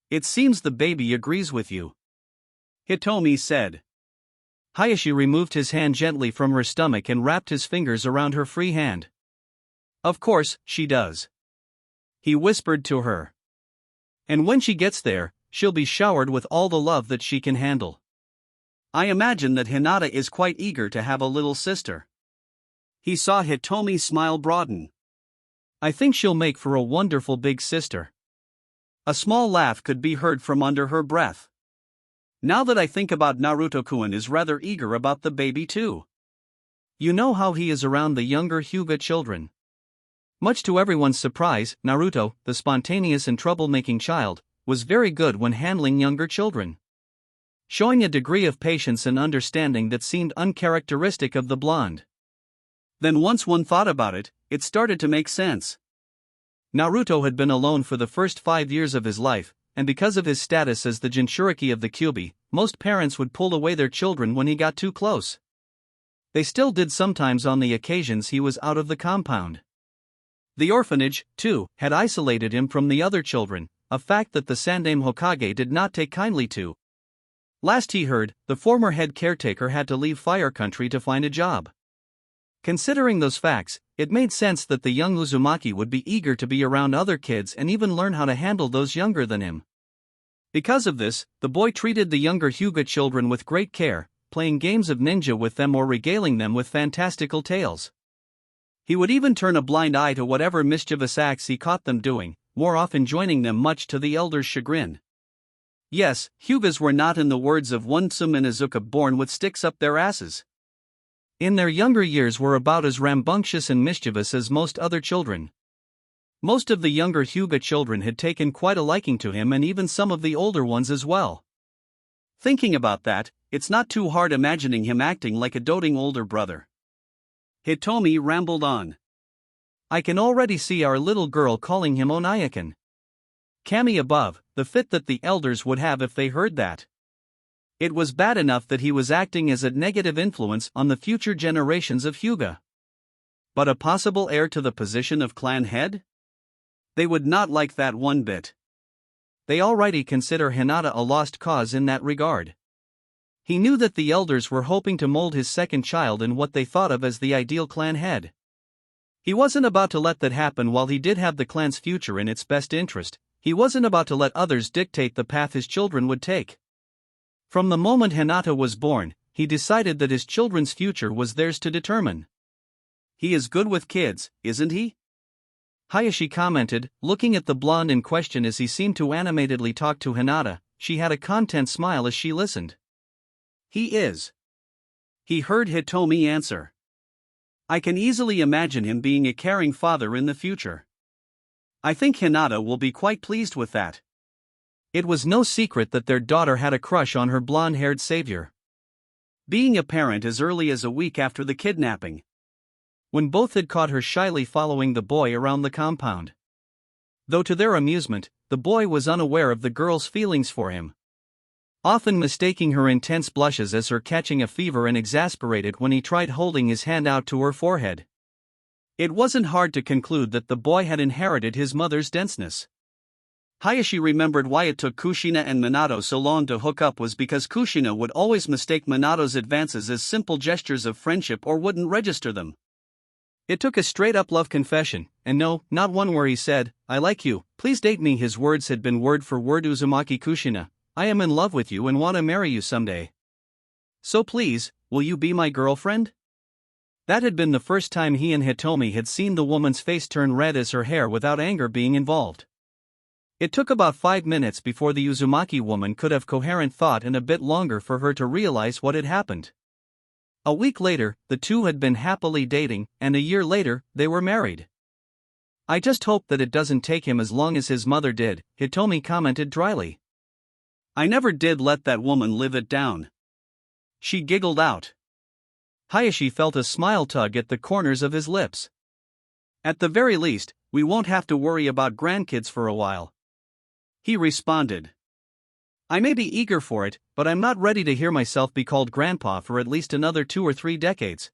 It seems the baby agrees with you, Hitomi said. Hayashi removed his hand gently from her stomach and wrapped his fingers around her free hand. Of course, she does, he whispered to her. And when she gets there, she'll be showered with all the love that she can handle. I imagine that Hinata is quite eager to have a little sister. He saw Hitomi's smile broaden. I think she'll make for a wonderful big sister. A small laugh could be heard from under her breath. Now that I think about Naruto-kun is rather eager about the baby too. You know how he is around the younger Hyuga children. Much to everyone's surprise, Naruto, the spontaneous and troublemaking child, was very good when handling younger children, showing a degree of patience and understanding that seemed uncharacteristic of the blonde. Then once one thought about it, it started to make sense. Naruto had been alone for the first 5 years of his life, and because of his status as the Jinchuriki of the Kyuubi, most parents would pull away their children when he got too close. They still did sometimes on the occasions he was out of the compound. The orphanage, too, had isolated him from the other children, a fact that the Sandaime Hokage did not take kindly to. Last he heard, the former head caretaker had to leave Fire Country to find a job. Considering those facts, it made sense that the young Uzumaki would be eager to be around other kids and even learn how to handle those younger than him. Because of this, the boy treated the younger Hyuga children with great care, playing games of ninja with them or regaling them with fantastical tales. He would even turn a blind eye to whatever mischievous acts he caught them doing, more often joining them much to the elders' chagrin. Yes, Hyugas were not, in the words of one Tsuminazuka, born with sticks up their asses. In their younger years were about as rambunctious and mischievous as most other children. Most of the younger Hyuga children had taken quite a liking to him, and even some of the older ones as well. Thinking about that, it's not too hard imagining him acting like a doting older brother. Hitomi rambled on. I can already see our little girl calling him Onayakan. Kami above, the fit that the elders would have if they heard that. It was bad enough that he was acting as a negative influence on the future generations of Hyuga. But a possible heir to the position of clan head? They would not like that one bit. They already consider Hinata a lost cause in that regard. He knew that the elders were hoping to mold his second child in what they thought of as the ideal clan head. He wasn't about to let that happen. While he did have the clan's future in its best interest, he wasn't about to let others dictate the path his children would take. From the moment Hinata was born, he decided that his children's future was theirs to determine. He is good with kids, isn't he? Hayashi commented, looking at the blonde in question as he seemed to animatedly talk to Hinata. She had a content smile as she listened. He is. He heard Hitomi answer. I can easily imagine him being a caring father in the future. I think Hinata will be quite pleased with that. It was no secret that their daughter had a crush on her blonde-haired savior. Being a parent as early as a week after the kidnapping, when both had caught her shyly following the boy around the compound. Though to their amusement, the boy was unaware of the girl's feelings for him, often mistaking her intense blushes as her catching a fever, and exasperated when he tried holding his hand out to her forehead. It wasn't hard to conclude that the boy had inherited his mother's denseness. Hayashi remembered why it took Kushina and Minato so long to hook up was because Kushina would always mistake Minato's advances as simple gestures of friendship or wouldn't register them. It took a straight-up love confession, and no, not one where he said, I like you, please date me. His words had been word for word Uzumaki Kushina, I am in love with you and want to marry you someday. So please, will you be my girlfriend? That had been the first time he and Hitomi had seen the woman's face turn red as her hair without anger being involved. It took about 5 minutes before the Uzumaki woman could have coherent thought and a bit longer for her to realize what had happened. A week later, the two had been happily dating, and a year later, they were married. I just hope that it doesn't take him as long as his mother did, Hitomi commented dryly. I never did let that woman live it down. She giggled out. Hayashi felt a smile tug at the corners of his lips. At the very least, we won't have to worry about grandkids for a while. He responded. I may be eager for it, but I'm not ready to hear myself be called grandpa for at least another 2 or 3 decades.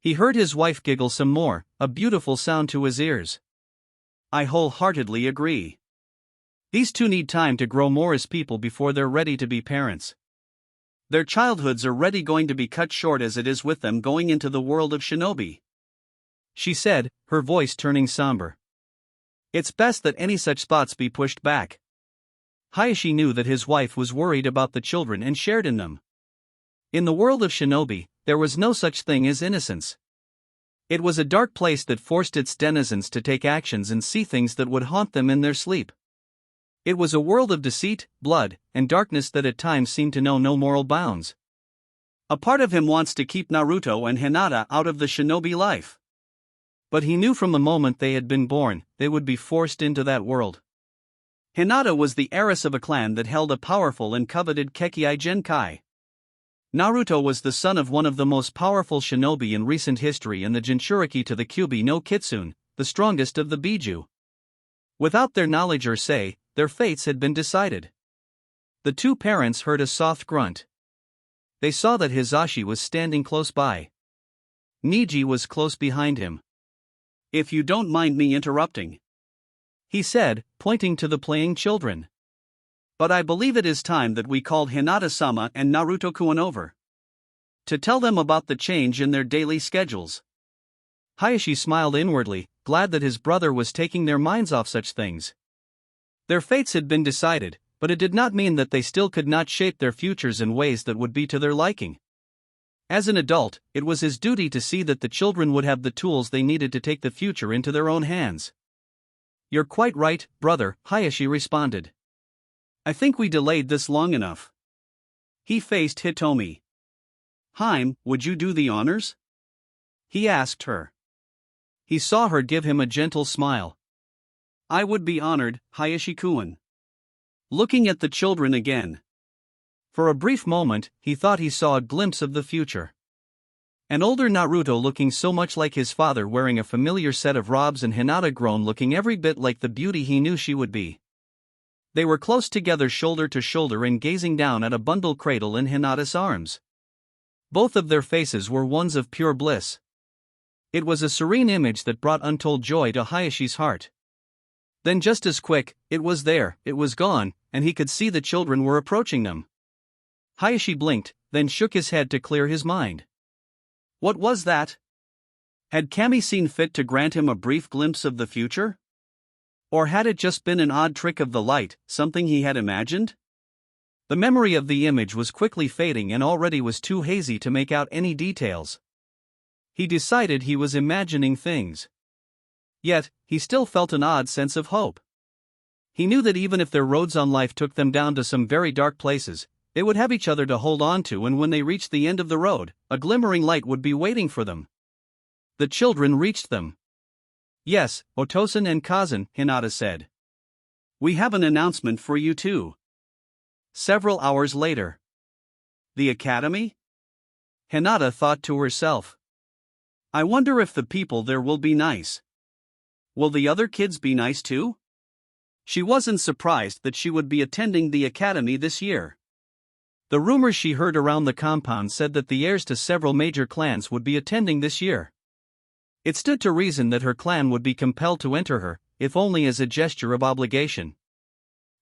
He heard his wife giggle some more, a beautiful sound to his ears. I wholeheartedly agree. These two need time to grow more as people before they're ready to be parents. Their childhoods are already going to be cut short as it is with them going into the world of shinobi. She said, her voice turning somber. It's best that any such thoughts be pushed back. Hayashi knew that his wife was worried about the children and shared in them. In the world of shinobi, there was no such thing as innocence. It was a dark place that forced its denizens to take actions and see things that would haunt them in their sleep. It was a world of deceit, blood, and darkness that at times seemed to know no moral bounds. A part of him wants to keep Naruto and Hinata out of the shinobi life. But he knew from the moment they had been born, they would be forced into that world. Hinata was the heiress of a clan that held a powerful and coveted Kekkai Genkai. Naruto was the son of one of the most powerful shinobi in recent history and the Jinchuriki to the Kyubi no Kitsune, the strongest of the Biju. Without their knowledge or say, their fates had been decided. The two parents heard a soft grunt. They saw that Hisashi was standing close by. Niji was close behind him. If you don't mind me interrupting, he said, pointing to the playing children. But I believe it is time that we called Hinata-sama and Naruto-kun over. To tell them about the change in their daily schedules. Hayashi smiled inwardly, glad that his brother was taking their minds off such things. Their fates had been decided, but it did not mean that they still could not shape their futures in ways that would be to their liking. As an adult, it was his duty to see that the children would have the tools they needed to take the future into their own hands. You're quite right, brother, Hayashi responded. I think we delayed this long enough. He faced Hitomi. Haim, would you do the honors? He asked her. He saw her give him a gentle smile. I would be honored, Hayashi-kun. Looking at the children again. For a brief moment, he thought he saw a glimpse of the future. An older Naruto looking so much like his father wearing a familiar set of robes and Hinata grown looking every bit like the beauty he knew she would be. They were close together shoulder to shoulder and gazing down at a bundle cradle in Hinata's arms. Both of their faces were ones of pure bliss. It was a serene image that brought untold joy to Hayashi's heart. Then just as quick, it was there, it was gone, and he could see the children were approaching them. Hayashi blinked, then shook his head to clear his mind. What was that? Had Kami seen fit to grant him a brief glimpse of the future? Or had it just been an odd trick of the light, something he had imagined? The memory of the image was quickly fading and already was too hazy to make out any details. He decided he was imagining things. Yet, he still felt an odd sense of hope. He knew that even if their roads on life took them down to some very dark places, they would have each other to hold on to, and when they reached the end of the road, a glimmering light would be waiting for them. The children reached them. Yes, Otosan and Kazan, Hinata said. We have an announcement for you too. Several hours later. The academy? Hinata thought to herself. I wonder if the people there will be nice. Will the other kids be nice too? She wasn't surprised that she would be attending the academy this year. The rumors she heard around the compound said that the heirs to several major clans would be attending this year. It stood to reason that her clan would be compelled to enter her, if only as a gesture of obligation.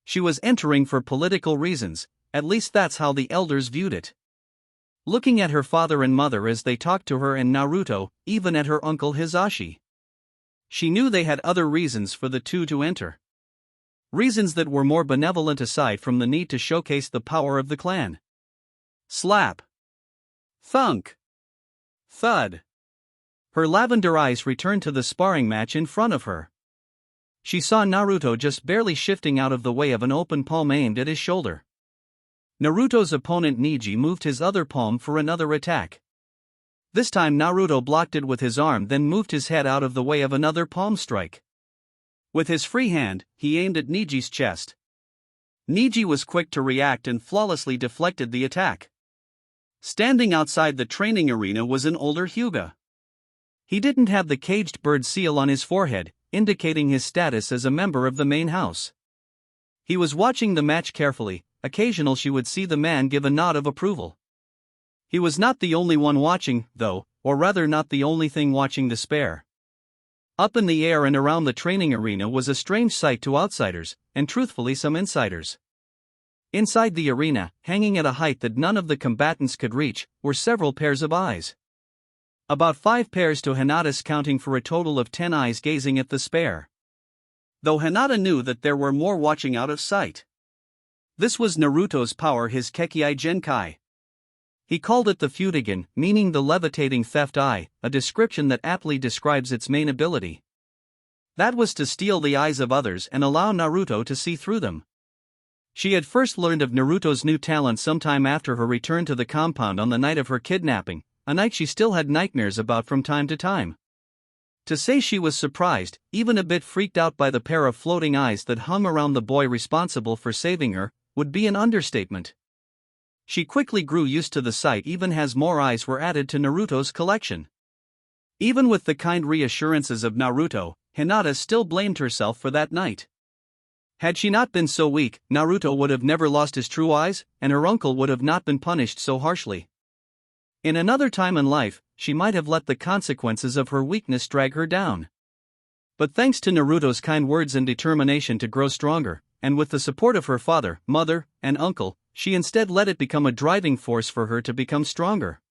She was entering for political reasons, at least that's how the elders viewed it. Looking at her father and mother as they talked to her and Naruto, even at her uncle Hisashi. She knew they had other reasons for the two to enter. Reasons that were more benevolent aside from the need to showcase the power of the clan. Slap. Thunk. Thud. Her lavender eyes returned to the sparring match in front of her. She saw Naruto just barely shifting out of the way of an open palm aimed at his shoulder. Naruto's opponent Neji moved his other palm for another attack. This time Naruto blocked it with his arm, then moved his head out of the way of another palm strike. With his free hand, he aimed at Neji's chest. Neji was quick to react and flawlessly deflected the attack. Standing outside the training arena was an older Hyuga. He didn't have the caged bird seal on his forehead, indicating his status as a member of the main house. He was watching the match carefully. Occasionally she would see the man give a nod of approval. He was not the only one watching, though, or rather not the only thing watching the spare. Up in the air and around the training arena was a strange sight to outsiders, and truthfully some insiders. Inside the arena, hanging at a height that none of the combatants could reach, were several pairs of eyes. About 5 pairs to Hinata's, counting for a total of 10 eyes gazing at the spare. Though Hinata knew that there were more watching out of sight. This was Naruto's power, his Kekkei Genkai. He called it the Fudigan, meaning the levitating theft eye, a description that aptly describes its main ability. That was to steal the eyes of others and allow Naruto to see through them. She had first learned of Naruto's new talent sometime after her return to the compound on the night of her kidnapping, a night she still had nightmares about from time to time. To say she was surprised, even a bit freaked out by the pair of floating eyes that hung around the boy responsible for saving her, would be an understatement. She quickly grew used to the sight even as more eyes were added to Naruto's collection. Even with the kind reassurances of Naruto, Hinata still blamed herself for that night. Had she not been so weak, Naruto would have never lost his true eyes, and her uncle would have not been punished so harshly. In another time in life, she might have let the consequences of her weakness drag her down. But thanks to Naruto's kind words and determination to grow stronger, and with the support of her father, mother, and uncle, she instead let it become a driving force for her to become stronger.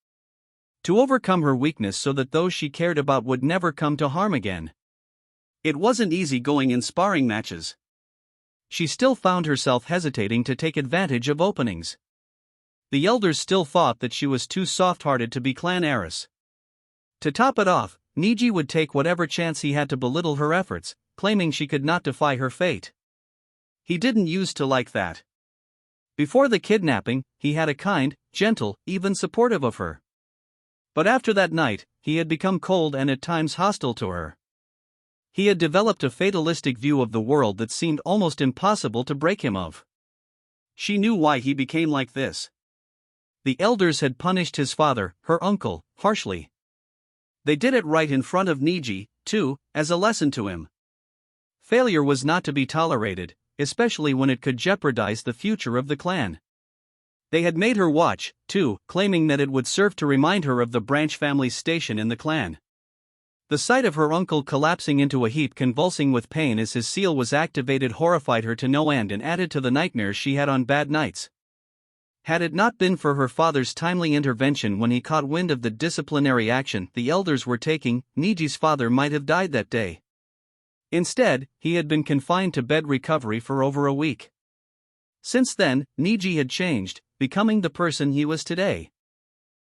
To overcome her weakness so that those she cared about would never come to harm again. It wasn't easy going in sparring matches. She still found herself hesitating to take advantage of openings. The elders still thought that she was too soft-hearted to be clan heiress. To top it off, Neji would take whatever chance he had to belittle her efforts, claiming she could not defy her fate. He didn't used to like that. Before the kidnapping, he had a kind, gentle, even supportive of her. But after that night, he had become cold and at times hostile to her. He had developed a fatalistic view of the world that seemed almost impossible to break him of. She knew why he became like this. The elders had punished his father, her uncle, harshly. They did it right in front of Neji, too, as a lesson to him. Failure was not to be tolerated, especially when it could jeopardize the future of the clan. They had made her watch, too, claiming that it would serve to remind her of the branch family's station in the clan. The sight of her uncle collapsing into a heap, convulsing with pain as his seal was activated, horrified her to no end and added to the nightmares she had on bad nights. Had it not been for her father's timely intervention when he caught wind of the disciplinary action the elders were taking, Neji's father might have died that day. Instead, he had been confined to bed recovery for over a week. Since then, Neji had changed, becoming the person he was today.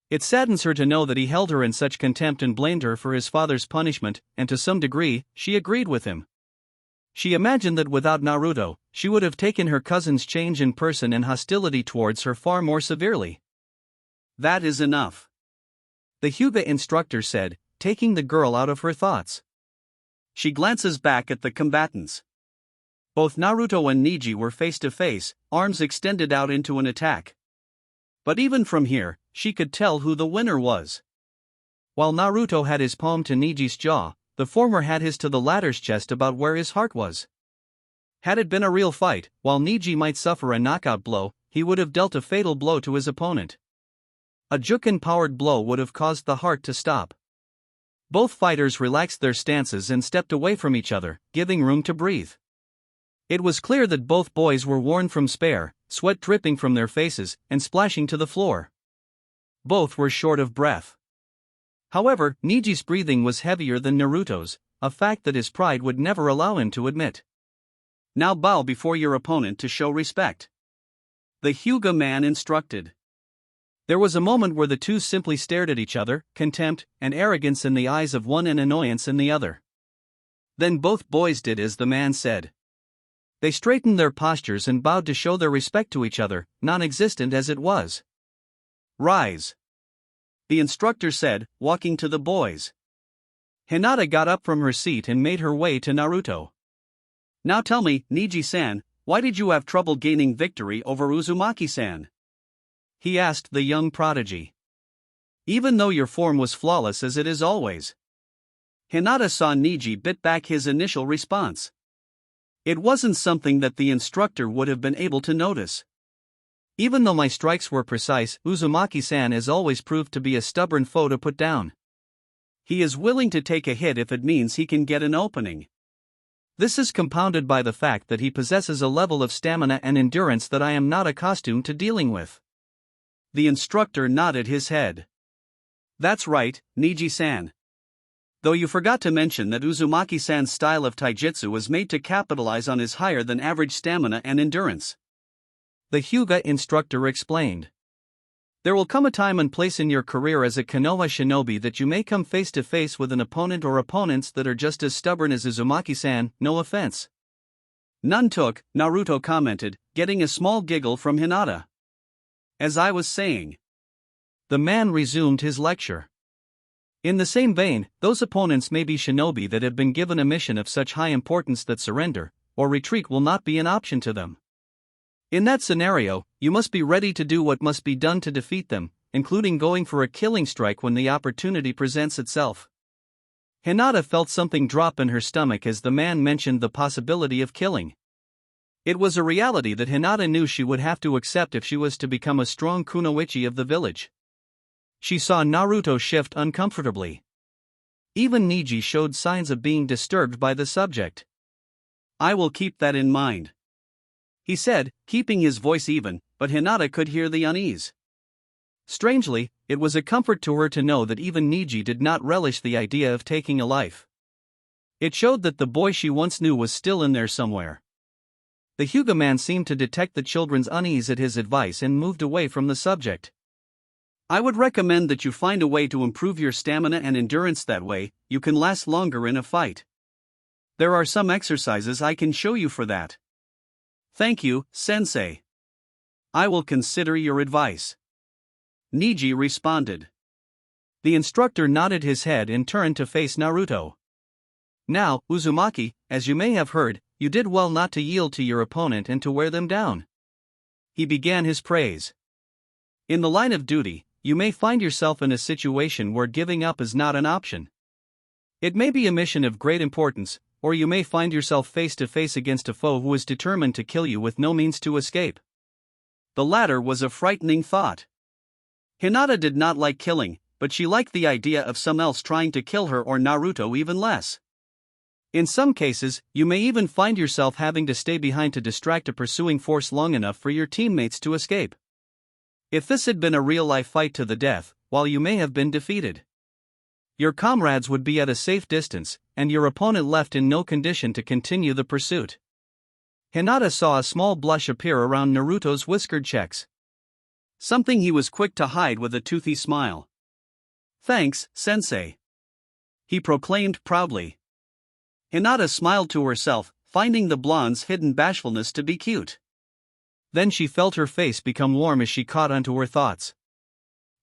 It saddens her to know that he held her in such contempt and blamed her for his father's punishment, and to some degree, she agreed with him. She imagined that without Naruto, she would have taken her cousin's change in person and hostility towards her far more severely. "That is enough," the Hyuga instructor said, taking the girl out of her thoughts. She glances back at the combatants. Both Naruto and Neji were face to face, arms extended out into an attack. But even from here, she could tell who the winner was. While Naruto had his palm to Neji's jaw, the former had his to the latter's chest, about where his heart was. Had it been a real fight, while Neji might suffer a knockout blow, he would have dealt a fatal blow to his opponent. A Juken-powered blow would have caused the heart to stop. Both fighters relaxed their stances and stepped away from each other, giving room to breathe. It was clear that both boys were worn from spare, sweat dripping from their faces and splashing to the floor. Both were short of breath. However, Neji's breathing was heavier than Naruto's, a fact that his pride would never allow him to admit. Now bow before your opponent to show respect. The Hyuga man instructed. There was a moment where the two simply stared at each other, contempt and arrogance in the eyes of one and annoyance in the other. Then both boys did as the man said. They straightened their postures and bowed to show their respect to each other, non-existent as it was. Rise, the instructor said, walking to the boys. Hinata got up from her seat and made her way to Naruto. Now tell me, Niji-san, why did you have trouble gaining victory over Uzumaki-san? He asked the young prodigy. Even though your form was flawless as it is always. Hinata saw Niji bit back his initial response. It wasn't something that the instructor would have been able to notice. Even though my strikes were precise, Uzumaki-san has always proved to be a stubborn foe to put down. He is willing to take a hit if it means he can get an opening. This is compounded by the fact that he possesses a level of stamina and endurance that I am not accustomed to dealing with. The instructor nodded his head. That's right, Niji-san. Though you forgot to mention that Uzumaki-san's style of taijutsu was made to capitalize on his higher-than-average stamina and endurance. The Hyuga instructor explained. There will come a time and place in your career as a Konoha shinobi that you may come face to face with an opponent or opponents that are just as stubborn as Uzumaki-san, no offense. None took, Naruto commented, getting a small giggle from Hinata. As I was saying. The man resumed his lecture. In the same vein, those opponents may be shinobi that have been given a mission of such high importance that surrender, or retreat will not be an option to them. In that scenario, you must be ready to do what must be done to defeat them, including going for a killing strike when the opportunity presents itself. Hinata felt something drop in her stomach as the man mentioned the possibility of killing. It was a reality that Hinata knew she would have to accept if she was to become a strong kunoichi of the village. She saw Naruto shift uncomfortably. Even Niji showed signs of being disturbed by the subject. I will keep that in mind, he said, keeping his voice even, but Hinata could hear the unease. Strangely, it was a comfort to her to know that even Niji did not relish the idea of taking a life. It showed that the boy she once knew was still in there somewhere. The Hyuga man seemed to detect the children's unease at his advice and moved away from the subject. I would recommend that you find a way to improve your stamina and endurance. That way, you can last longer in a fight. There are some exercises I can show you for that. Thank you, sensei. I will consider your advice. Niji responded. The instructor nodded his head and turned to face Naruto. Now, Uzumaki, as you may have heard, you did well not to yield to your opponent and to wear them down. He began his praise. In the line of duty, you may find yourself in a situation where giving up is not an option. It may be a mission of great importance, or you may find yourself face to face against a foe who is determined to kill you with no means to escape. The latter was a frightening thought. Hinata did not like killing, but she liked the idea of someone else trying to kill her or Naruto even less. In some cases, you may even find yourself having to stay behind to distract a pursuing force long enough for your teammates to escape. If this had been a real-life fight to the death, while you may have been defeated, your comrades would be at a safe distance, and your opponent left in no condition to continue the pursuit. Hinata saw a small blush appear around Naruto's whiskered checks. Something he was quick to hide with a toothy smile. Thanks, sensei, he proclaimed proudly. Hinata smiled to herself, finding the blonde's hidden bashfulness to be cute. Then she felt her face become warm as she caught onto her thoughts.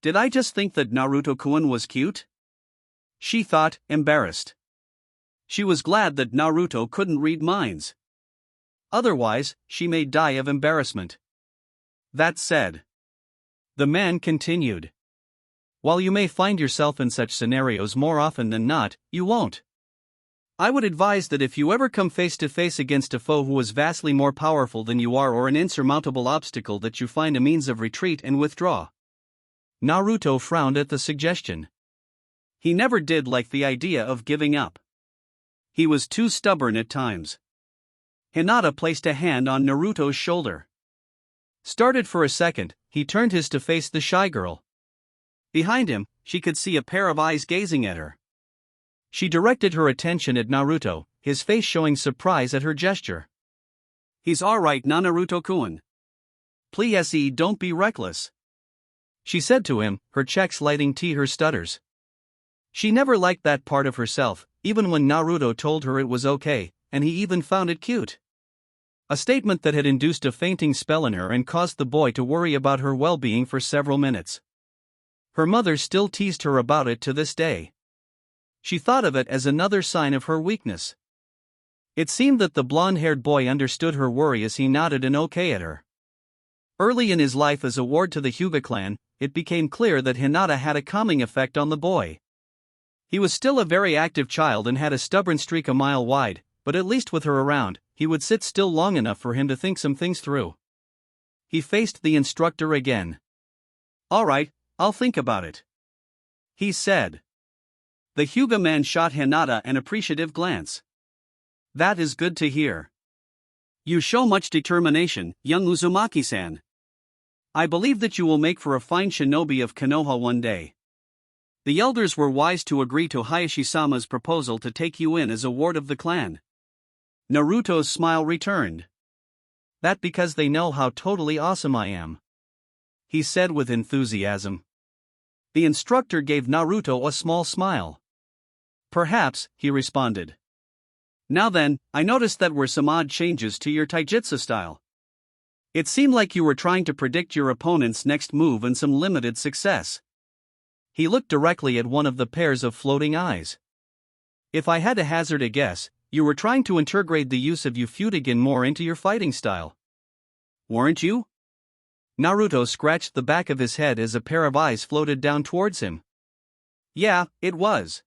Did I just think that Naruto-kun was cute? She thought, embarrassed. She was glad that Naruto couldn't read minds. Otherwise, she may die of embarrassment. That said, the man continued. While you may find yourself in such scenarios more often than not, you won't. I would advise that if you ever come face to face against a foe who is vastly more powerful than you are or an insurmountable obstacle that you find a means of retreat and withdraw. Naruto frowned at the suggestion. He never did like the idea of giving up. He was too stubborn at times. Hinata placed a hand on Naruto's shoulder. Started for a second, he turned his to face the shy girl. Behind him, she could see a pair of eyes gazing at her. She directed her attention at Naruto, his face showing surprise at her gesture. He's alright, Naruto-kun. Please don't be reckless, she said to him, her checks lighting her stutters. She never liked that part of herself, even when Naruto told her it was okay, and he even found it cute. A statement that had induced a fainting spell in her and caused the boy to worry about her well-being for several minutes. Her mother still teased her about it to this day. She thought of it as another sign of her weakness. It seemed that the blonde-haired boy understood her worry as he nodded an okay at her. Early in his life as a ward to the Hyuga clan, it became clear that Hinata had a calming effect on the boy. He was still a very active child and had a stubborn streak a mile wide, but at least with her around, he would sit still long enough for him to think some things through. He faced the instructor again. Alright, I'll think about it, he said. The Hyuga man shot Hinata an appreciative glance. That is good to hear. You show much determination, young Uzumaki-san. I believe that you will make for a fine shinobi of Konoha one day. The elders were wise to agree to Hayashi-sama's proposal to take you in as a ward of the clan. Naruto's smile returned. That because they know how totally awesome I am, he said with enthusiasm. The instructor gave Naruto a small smile. Perhaps, he responded. Now then, I noticed that were some odd changes to your taijutsu style. It seemed like you were trying to predict your opponent's next move and some limited success. He looked directly at one of the pairs of floating eyes. If I had to hazard a guess, you were trying to integrate the use of Ufutigan more into your fighting style. Weren't you? Naruto scratched the back of his head as a pair of eyes floated down towards him. Yeah, it was,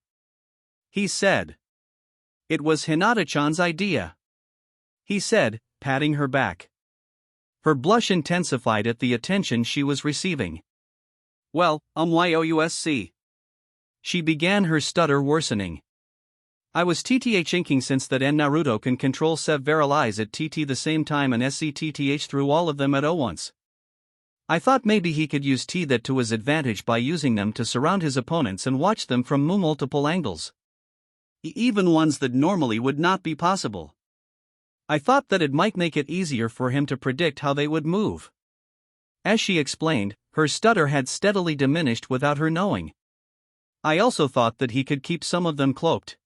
he said. It was Hinata-chan's idea, he said, patting her back. Her blush intensified at the attention she was receiving. Well, yousc. She began, her stutter worsening. I was thinking since that Naruto can control several eyes at the same time and sctth through all of them at once. I thought maybe he could use that to his advantage by using them to surround his opponents and watch them from multiple angles. Even ones that normally would not be possible. I thought that it might make it easier for him to predict how they would move. As she explained, her stutter had steadily diminished without her knowing. I also thought that he could keep some of them cloaked.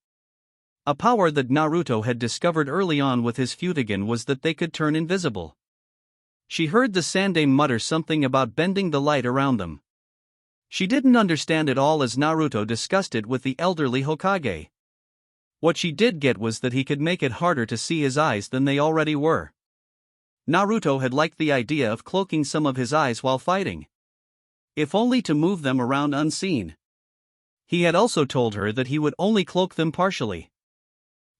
A power that Naruto had discovered early on with his Futigan was that they could turn invisible. She heard the Sandaime mutter something about bending the light around them. She didn't understand it all as Naruto discussed it with the elderly Hokage. What she did get was that he could make it harder to see his eyes than they already were. Naruto had liked the idea of cloaking some of his eyes while fighting, if only to move them around unseen. He had also told her that he would only cloak them partially.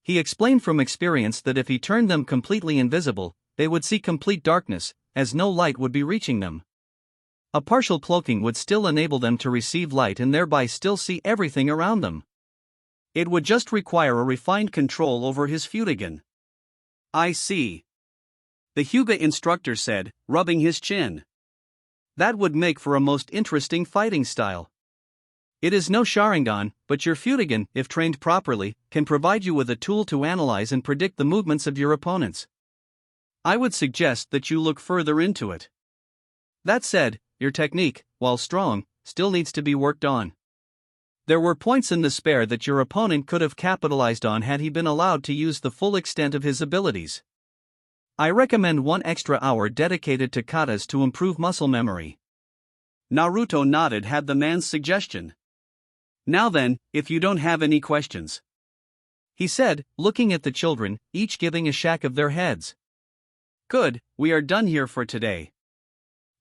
He explained from experience that if he turned them completely invisible, they would see complete darkness, as no light would be reaching them. A partial cloaking would still enable them to receive light and thereby still see everything around them. It would just require a refined control over his Futigan. I see, the Hyuga instructor said, rubbing his chin. That would make for a most interesting fighting style. It is no Sharingan, but your Futigan, if trained properly, can provide you with a tool to analyze and predict the movements of your opponents. I would suggest that you look further into it. That said, your technique, while strong, still needs to be worked on. There were points in the spare that your opponent could have capitalized on had he been allowed to use the full extent of his abilities. I recommend 1 extra hour dedicated to katas to improve muscle memory. Naruto nodded at the man's suggestion. Now then, if you don't have any questions, he said, looking at the children, each giving a shake of their heads. Good, we are done here for today.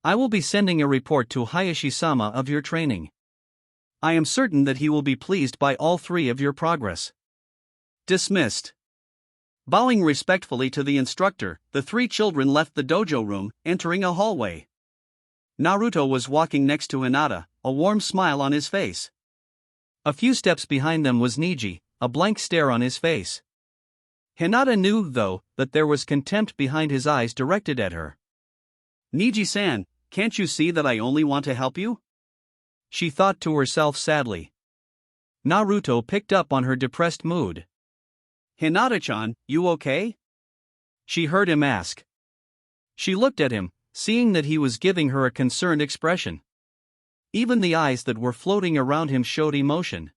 I will be sending a report to Hayashi-sama of your training. I am certain that he will be pleased by all 3 of your progress. Dismissed. Bowing respectfully to the instructor, the 3 children left the dojo room, entering a hallway. Naruto was walking next to Hinata, a warm smile on his face. A few steps behind them was Neji, a blank stare on his face. Hinata knew, though, that there was contempt behind his eyes directed at her. Neji-san, can't you see that I only want to help you? She thought to herself sadly. Naruto picked up on her depressed mood. Hinata-chan, you okay? she heard him ask. She looked at him, seeing that he was giving her a concerned expression. Even the eyes that were floating around him showed emotion.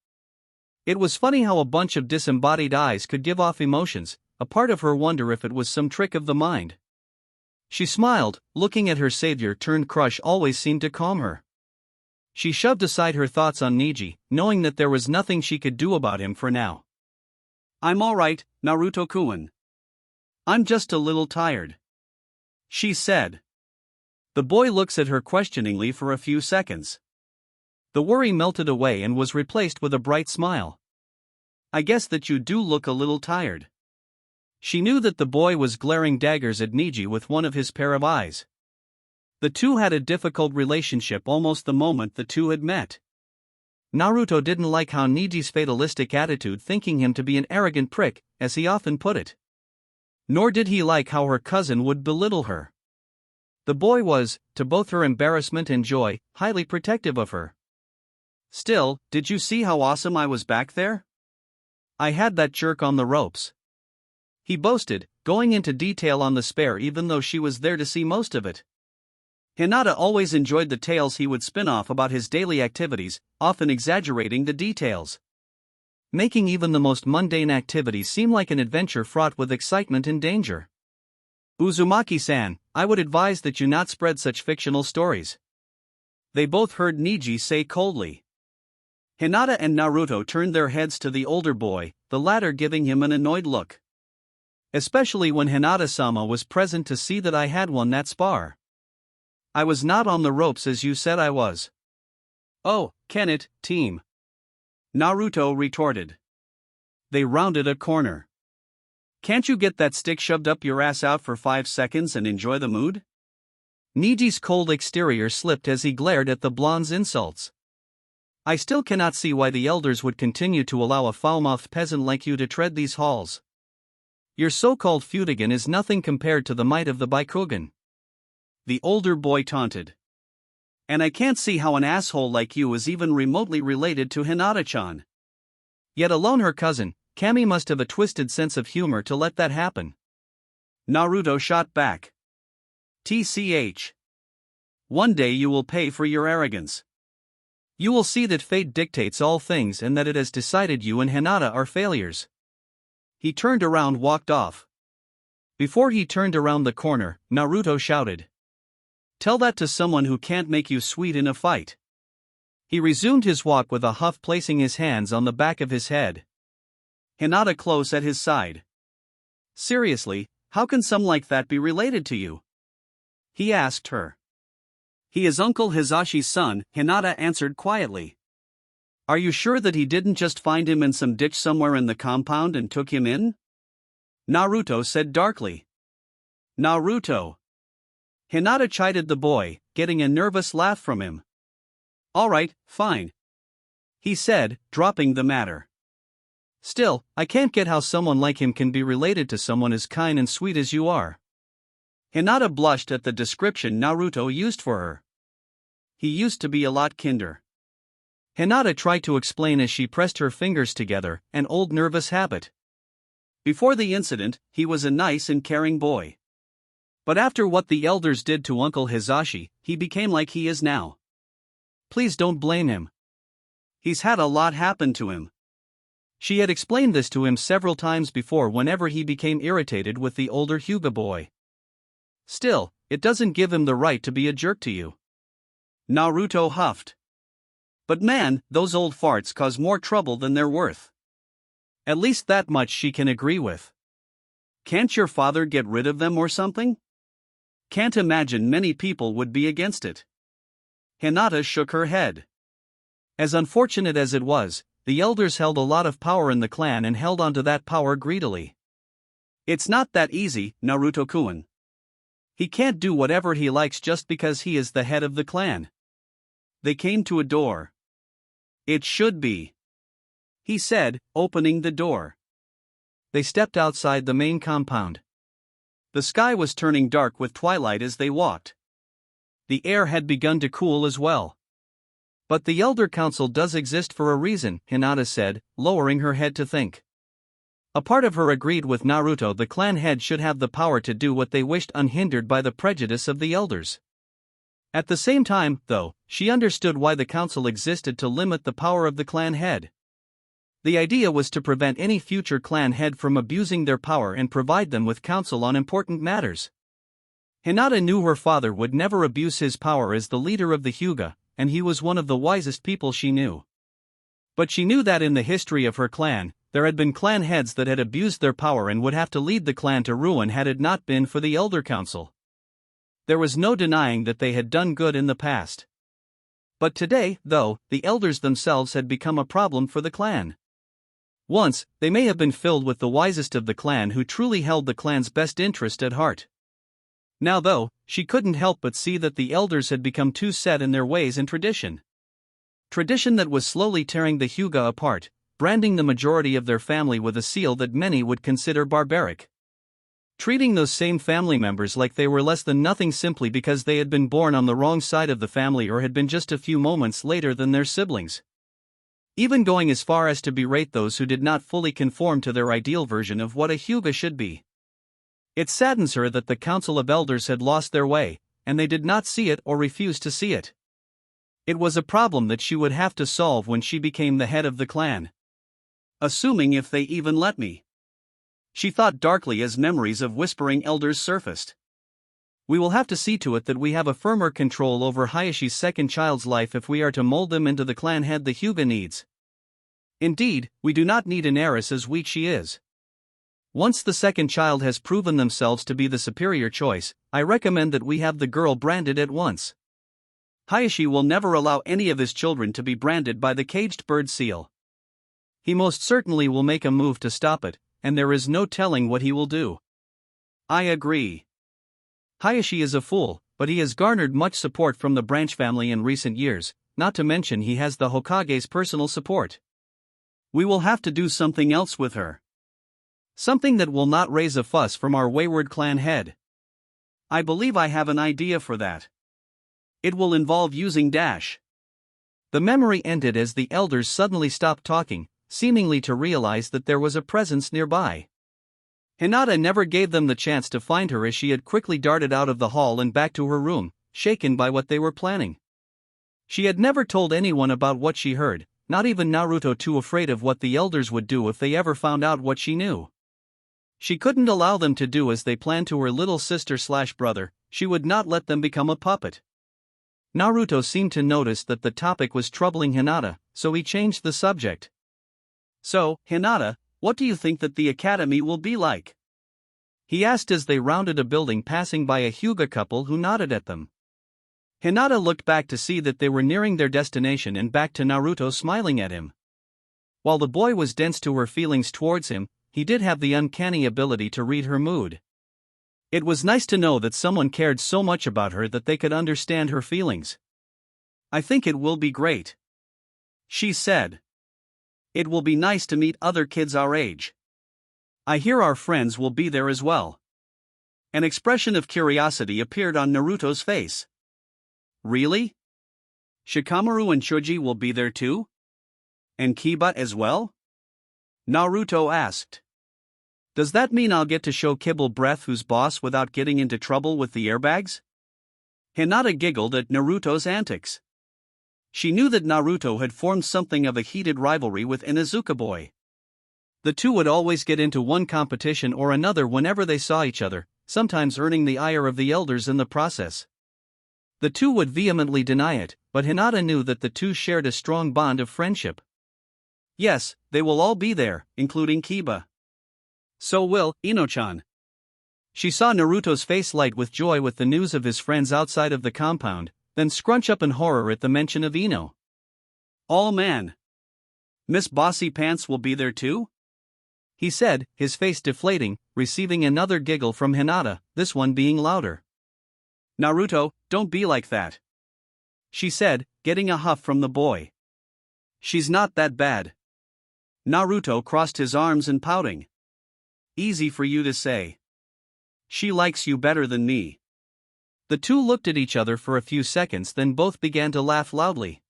It was funny how a bunch of disembodied eyes could give off emotions. A part of her wondered if it was some trick of the mind. She smiled, looking at her savior turned crush always seemed to calm her. She shoved aside her thoughts on Niji, knowing that there was nothing she could do about him for now. I'm alright, Naruto-kun. I'm just a little tired, she said. The boy looks at her questioningly for a few seconds. The worry melted away and was replaced with a bright smile. I guess that you do look a little tired. She knew that the boy was glaring daggers at Niji with one of his pair of eyes. The two had a difficult relationship almost the moment the two had met. Naruto didn't like how Niji's fatalistic attitude, thinking him to be an arrogant prick, as he often put it. Nor did he like how her cousin would belittle her. The boy was, to both her embarrassment and joy, highly protective of her. Still, did you see how awesome I was back there? I had that jerk on the ropes, he boasted, going into detail on the spare even though she was there to see most of it. Hinata always enjoyed the tales he would spin off about his daily activities, often exaggerating the details, making even the most mundane activities seem like an adventure fraught with excitement and danger. Uzumaki-san, I would advise that you not spread such fictional stories, they both heard Niji say coldly. Hinata and Naruto turned their heads to the older boy, the latter giving him an annoyed look. Especially when Hinata-sama was present to see that I had won that spar. I was not on the ropes as you said I was. Oh, can it, team? Naruto retorted. They rounded a corner. Can't you get that stick shoved up your ass out for 5 seconds and enjoy the mood? Niji's cold exterior slipped as he glared at the blonde's insults. I still cannot see why the elders would continue to allow a foul-mouthed peasant like you to tread these halls. Your so-called Fudogen is nothing compared to the might of the Byakugan, the older boy taunted. And I can't see how an asshole like you is even remotely related to Hinata-chan. Yet alone her cousin, Kami must have a twisted sense of humor to let that happen. Naruto shot back. TCH. One day you will pay for your arrogance. You will see that fate dictates all things and that it has decided you and Hinata are failures. He turned around, walked off. Before he turned around the corner, Naruto shouted, "Tell that to someone who can't make you sweet in a fight." He resumed his walk with a huff, placing his hands on the back of his head. Hinata close at his side. "Seriously, how can some like that be related to you?" he asked her. "He is Uncle Hizashi's son," Hinata answered quietly. "Are you sure that he didn't just find him in some ditch somewhere in the compound and took him in?" Naruto said darkly. "Naruto." Hinata chided the boy, getting a nervous laugh from him. "Alright, fine," he said, dropping the matter. "Still, I can't get how someone like him can be related to someone as kind and sweet as you are." Hinata blushed at the description Naruto used for her. "He used to be a lot kinder." Hinata tried to explain as she pressed her fingers together, an old nervous habit. Before the incident, he was a nice and caring boy. But after what the elders did to Uncle Hizashi, he became like he is now. Please don't blame him. He's had a lot happen to him. She had explained this to him several times before whenever he became irritated with the older Hyuga boy. Still, it doesn't give him the right to be a jerk to you. Naruto huffed. But man, those old farts cause more trouble than they're worth. At least that much she can agree with. Can't your father get rid of them or something? Can't imagine many people would be against it. Hinata shook her head. As unfortunate as it was, the elders held a lot of power in the clan and held onto that power greedily. It's not that easy, Naruto-kun. He can't do whatever he likes just because he is the head of the clan. They came to a door. "It should be," he said, opening the door. They stepped outside the main compound. The sky was turning dark with twilight as they walked. The air had begun to cool as well. "But the Elder Council does exist for a reason," Hinata said, lowering her head to think. A part of her agreed with Naruto. The clan head should have the power to do what they wished unhindered by the prejudice of the elders. At the same time, though, she understood why the council existed to limit the power of the clan head. The idea was to prevent any future clan head from abusing their power and provide them with counsel on important matters. Hinata knew her father would never abuse his power as the leader of the Hyuga, and he was one of the wisest people she knew. But she knew that in the history of her clan, there had been clan heads that had abused their power and would have to lead the clan to ruin had it not been for the Elder Council. There was no denying that they had done good in the past. But today, though, the elders themselves had become a problem for the clan. Once, they may have been filled with the wisest of the clan who truly held the clan's best interest at heart. Now though, she couldn't help but see that the elders had become too set in their ways and tradition. Tradition that was slowly tearing the Hyuga apart, branding the majority of their family with a seal that many would consider barbaric. Treating those same family members like they were less than nothing simply because they had been born on the wrong side of the family or had been just a few moments later than their siblings. Even going as far as to berate those who did not fully conform to their ideal version of what a Hyuga should be. It saddens her that the Council of Elders had lost their way, and they did not see it or refused to see it. It was a problem that she would have to solve when she became the head of the clan. Assuming if they even let me. She thought darkly as memories of whispering elders surfaced. We will have to see to it that we have a firmer control over Hayashi's second child's life if we are to mold them into the clan head the Hyuga needs. Indeed, we do not need an heiress as weak she is. Once the second child has proven themselves to be the superior choice, I recommend that we have the girl branded at once. Hayashi will never allow any of his children to be branded by the caged bird seal. He most certainly will make a move to stop it, and there is no telling what he will do. I agree. Hayashi is a fool, but he has garnered much support from the branch family in recent years, not to mention he has the Hokage's personal support. We will have to do something else with her. Something that will not raise a fuss from our wayward clan head. I believe I have an idea for that. It will involve using dash. The memory ended as the elders suddenly stopped talking, seemingly to realize that there was a presence nearby. Hinata never gave them the chance to find her as she had quickly darted out of the hall and back to her room, shaken by what they were planning. She had never told anyone about what she heard, not even Naruto, too afraid of what the elders would do if they ever found out what she knew. She couldn't allow them to do as they planned to her little sister/brother, she would not let them become a puppet. Naruto seemed to notice that the topic was troubling Hinata, so he changed the subject. So, Hinata, what do you think that the academy will be like? He asked as they rounded a building passing by a Hyuga couple who nodded at them. Hinata looked back to see that they were nearing their destination and back to Naruto smiling at him. While the boy was dense to her feelings towards him, he did have the uncanny ability to read her mood. It was nice to know that someone cared so much about her that they could understand her feelings. I think it will be great, she said. It will be nice to meet other kids our age. I hear our friends will be there as well. An expression of curiosity appeared on Naruto's face. Really? Shikamaru and Choji will be there too? And Kiba as well? Naruto asked. Does that mean I'll get to show Kibble Breath who's boss without getting into trouble with the airbags? Hinata giggled at Naruto's antics. She knew that Naruto had formed something of a heated rivalry with Inuzuka Boy. The two would always get into one competition or another whenever they saw each other, sometimes earning the ire of the elders in the process. The two would vehemently deny it, but Hinata knew that the two shared a strong bond of friendship. Yes, they will all be there, including Kiba. So will Ino-chan. She saw Naruto's face light with joy with the news of his friends outside of the compound, then scrunch up in horror at the mention of Ino. Oh man! Miss Bossy Pants will be there too? He said, his face deflating, receiving another giggle from Hinata, this one being louder. Naruto, don't be like that, she said, getting a huff from the boy. She's not that bad. Naruto crossed his arms and pouting. Easy for you to say. She likes you better than me. The two looked at each other for a few seconds, then both began to laugh loudly.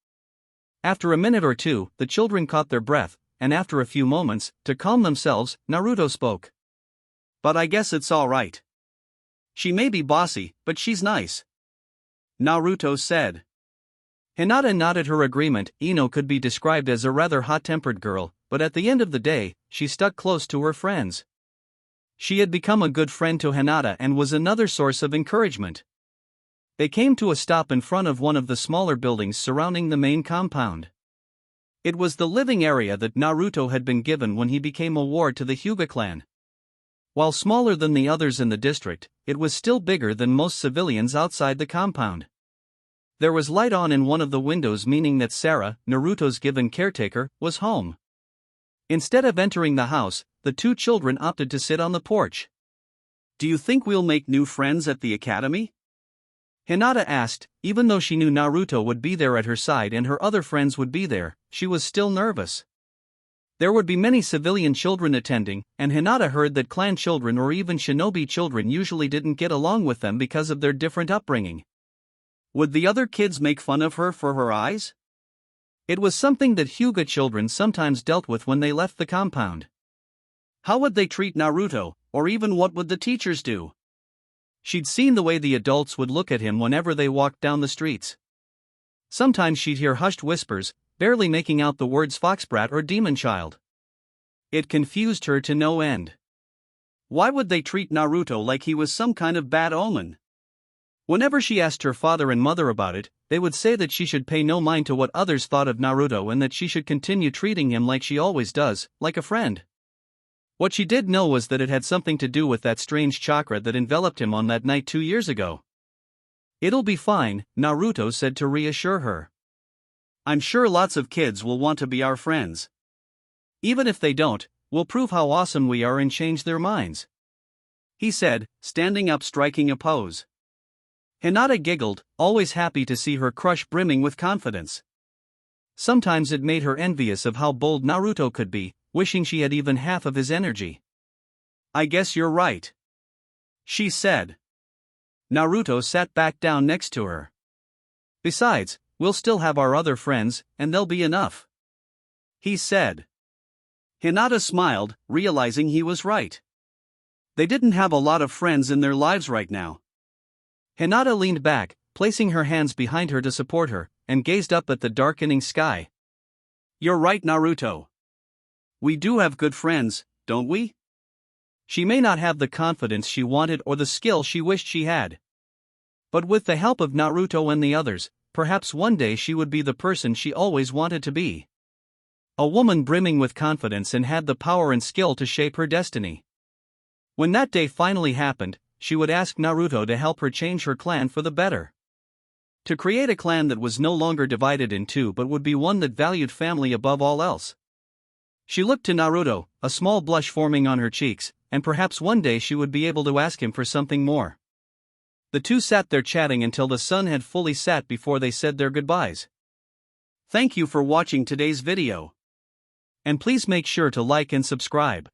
After a minute or two, the children caught their breath, and after a few moments, to calm themselves, Naruto spoke. But I guess it's alright. She may be bossy, but she's nice. Naruto said. Hinata nodded her agreement. Ino could be described as a rather hot-tempered girl, but at the end of the day, she stuck close to her friends. She had become a good friend to Hinata and was another source of encouragement. They came to a stop in front of one of the smaller buildings surrounding the main compound. It was the living area that Naruto had been given when he became a ward to the Hyuga clan. While smaller than the others in the district, it was still bigger than most civilians outside the compound. There was light on in one of the windows, meaning that Sarah, Naruto's given caretaker, was home. Instead of entering the house, the two children opted to sit on the porch. Do you think we'll make new friends at the academy? Hinata asked. Even though she knew Naruto would be there at her side and her other friends would be there, she was still nervous. There would be many civilian children attending, and Hinata heard that clan children or even shinobi children usually didn't get along with them because of their different upbringing. Would the other kids make fun of her for her eyes? It was something that Hyuga children sometimes dealt with when they left the compound. How would they treat Naruto, or even what would the teachers do? She'd seen the way the adults would look at him whenever they walked down the streets. Sometimes she'd hear hushed whispers, barely making out the words foxbrat or demon child. It confused her to no end. Why would they treat Naruto like he was some kind of bad omen? Whenever she asked her father and mother about it, they would say that she should pay no mind to what others thought of Naruto and that she should continue treating him like she always does, like a friend. What she did know was that it had something to do with that strange chakra that enveloped him on that night 2 years ago. It'll be fine, Naruto said to reassure her. I'm sure lots of kids will want to be our friends. Even if they don't, we'll prove how awesome we are and change their minds. He said, standing up, striking a pose. Hinata giggled, always happy to see her crush brimming with confidence. Sometimes it made her envious of how bold Naruto could be, wishing she had even half of his energy. I guess you're right, she said. Naruto sat back down next to her. Besides, we'll still have our other friends, and they'll be enough, he said. Hinata smiled, realizing he was right. They didn't have a lot of friends in their lives right now. Hinata leaned back, placing her hands behind her to support her, and gazed up at the darkening sky. You're right, Naruto. We do have good friends, don't we? She may not have the confidence she wanted or the skill she wished she had. But with the help of Naruto and the others, perhaps one day she would be the person she always wanted to be. A woman brimming with confidence and had the power and skill to shape her destiny. When that day finally happened, she would ask Naruto to help her change her clan for the better. To create a clan that was no longer divided in two but would be one that valued family above all else. She looked to Naruto, a small blush forming on her cheeks, and perhaps one day she would be able to ask him for something more. The two sat there chatting until the sun had fully set before they said their goodbyes. Thank you for watching today's video. And please make sure to like and subscribe.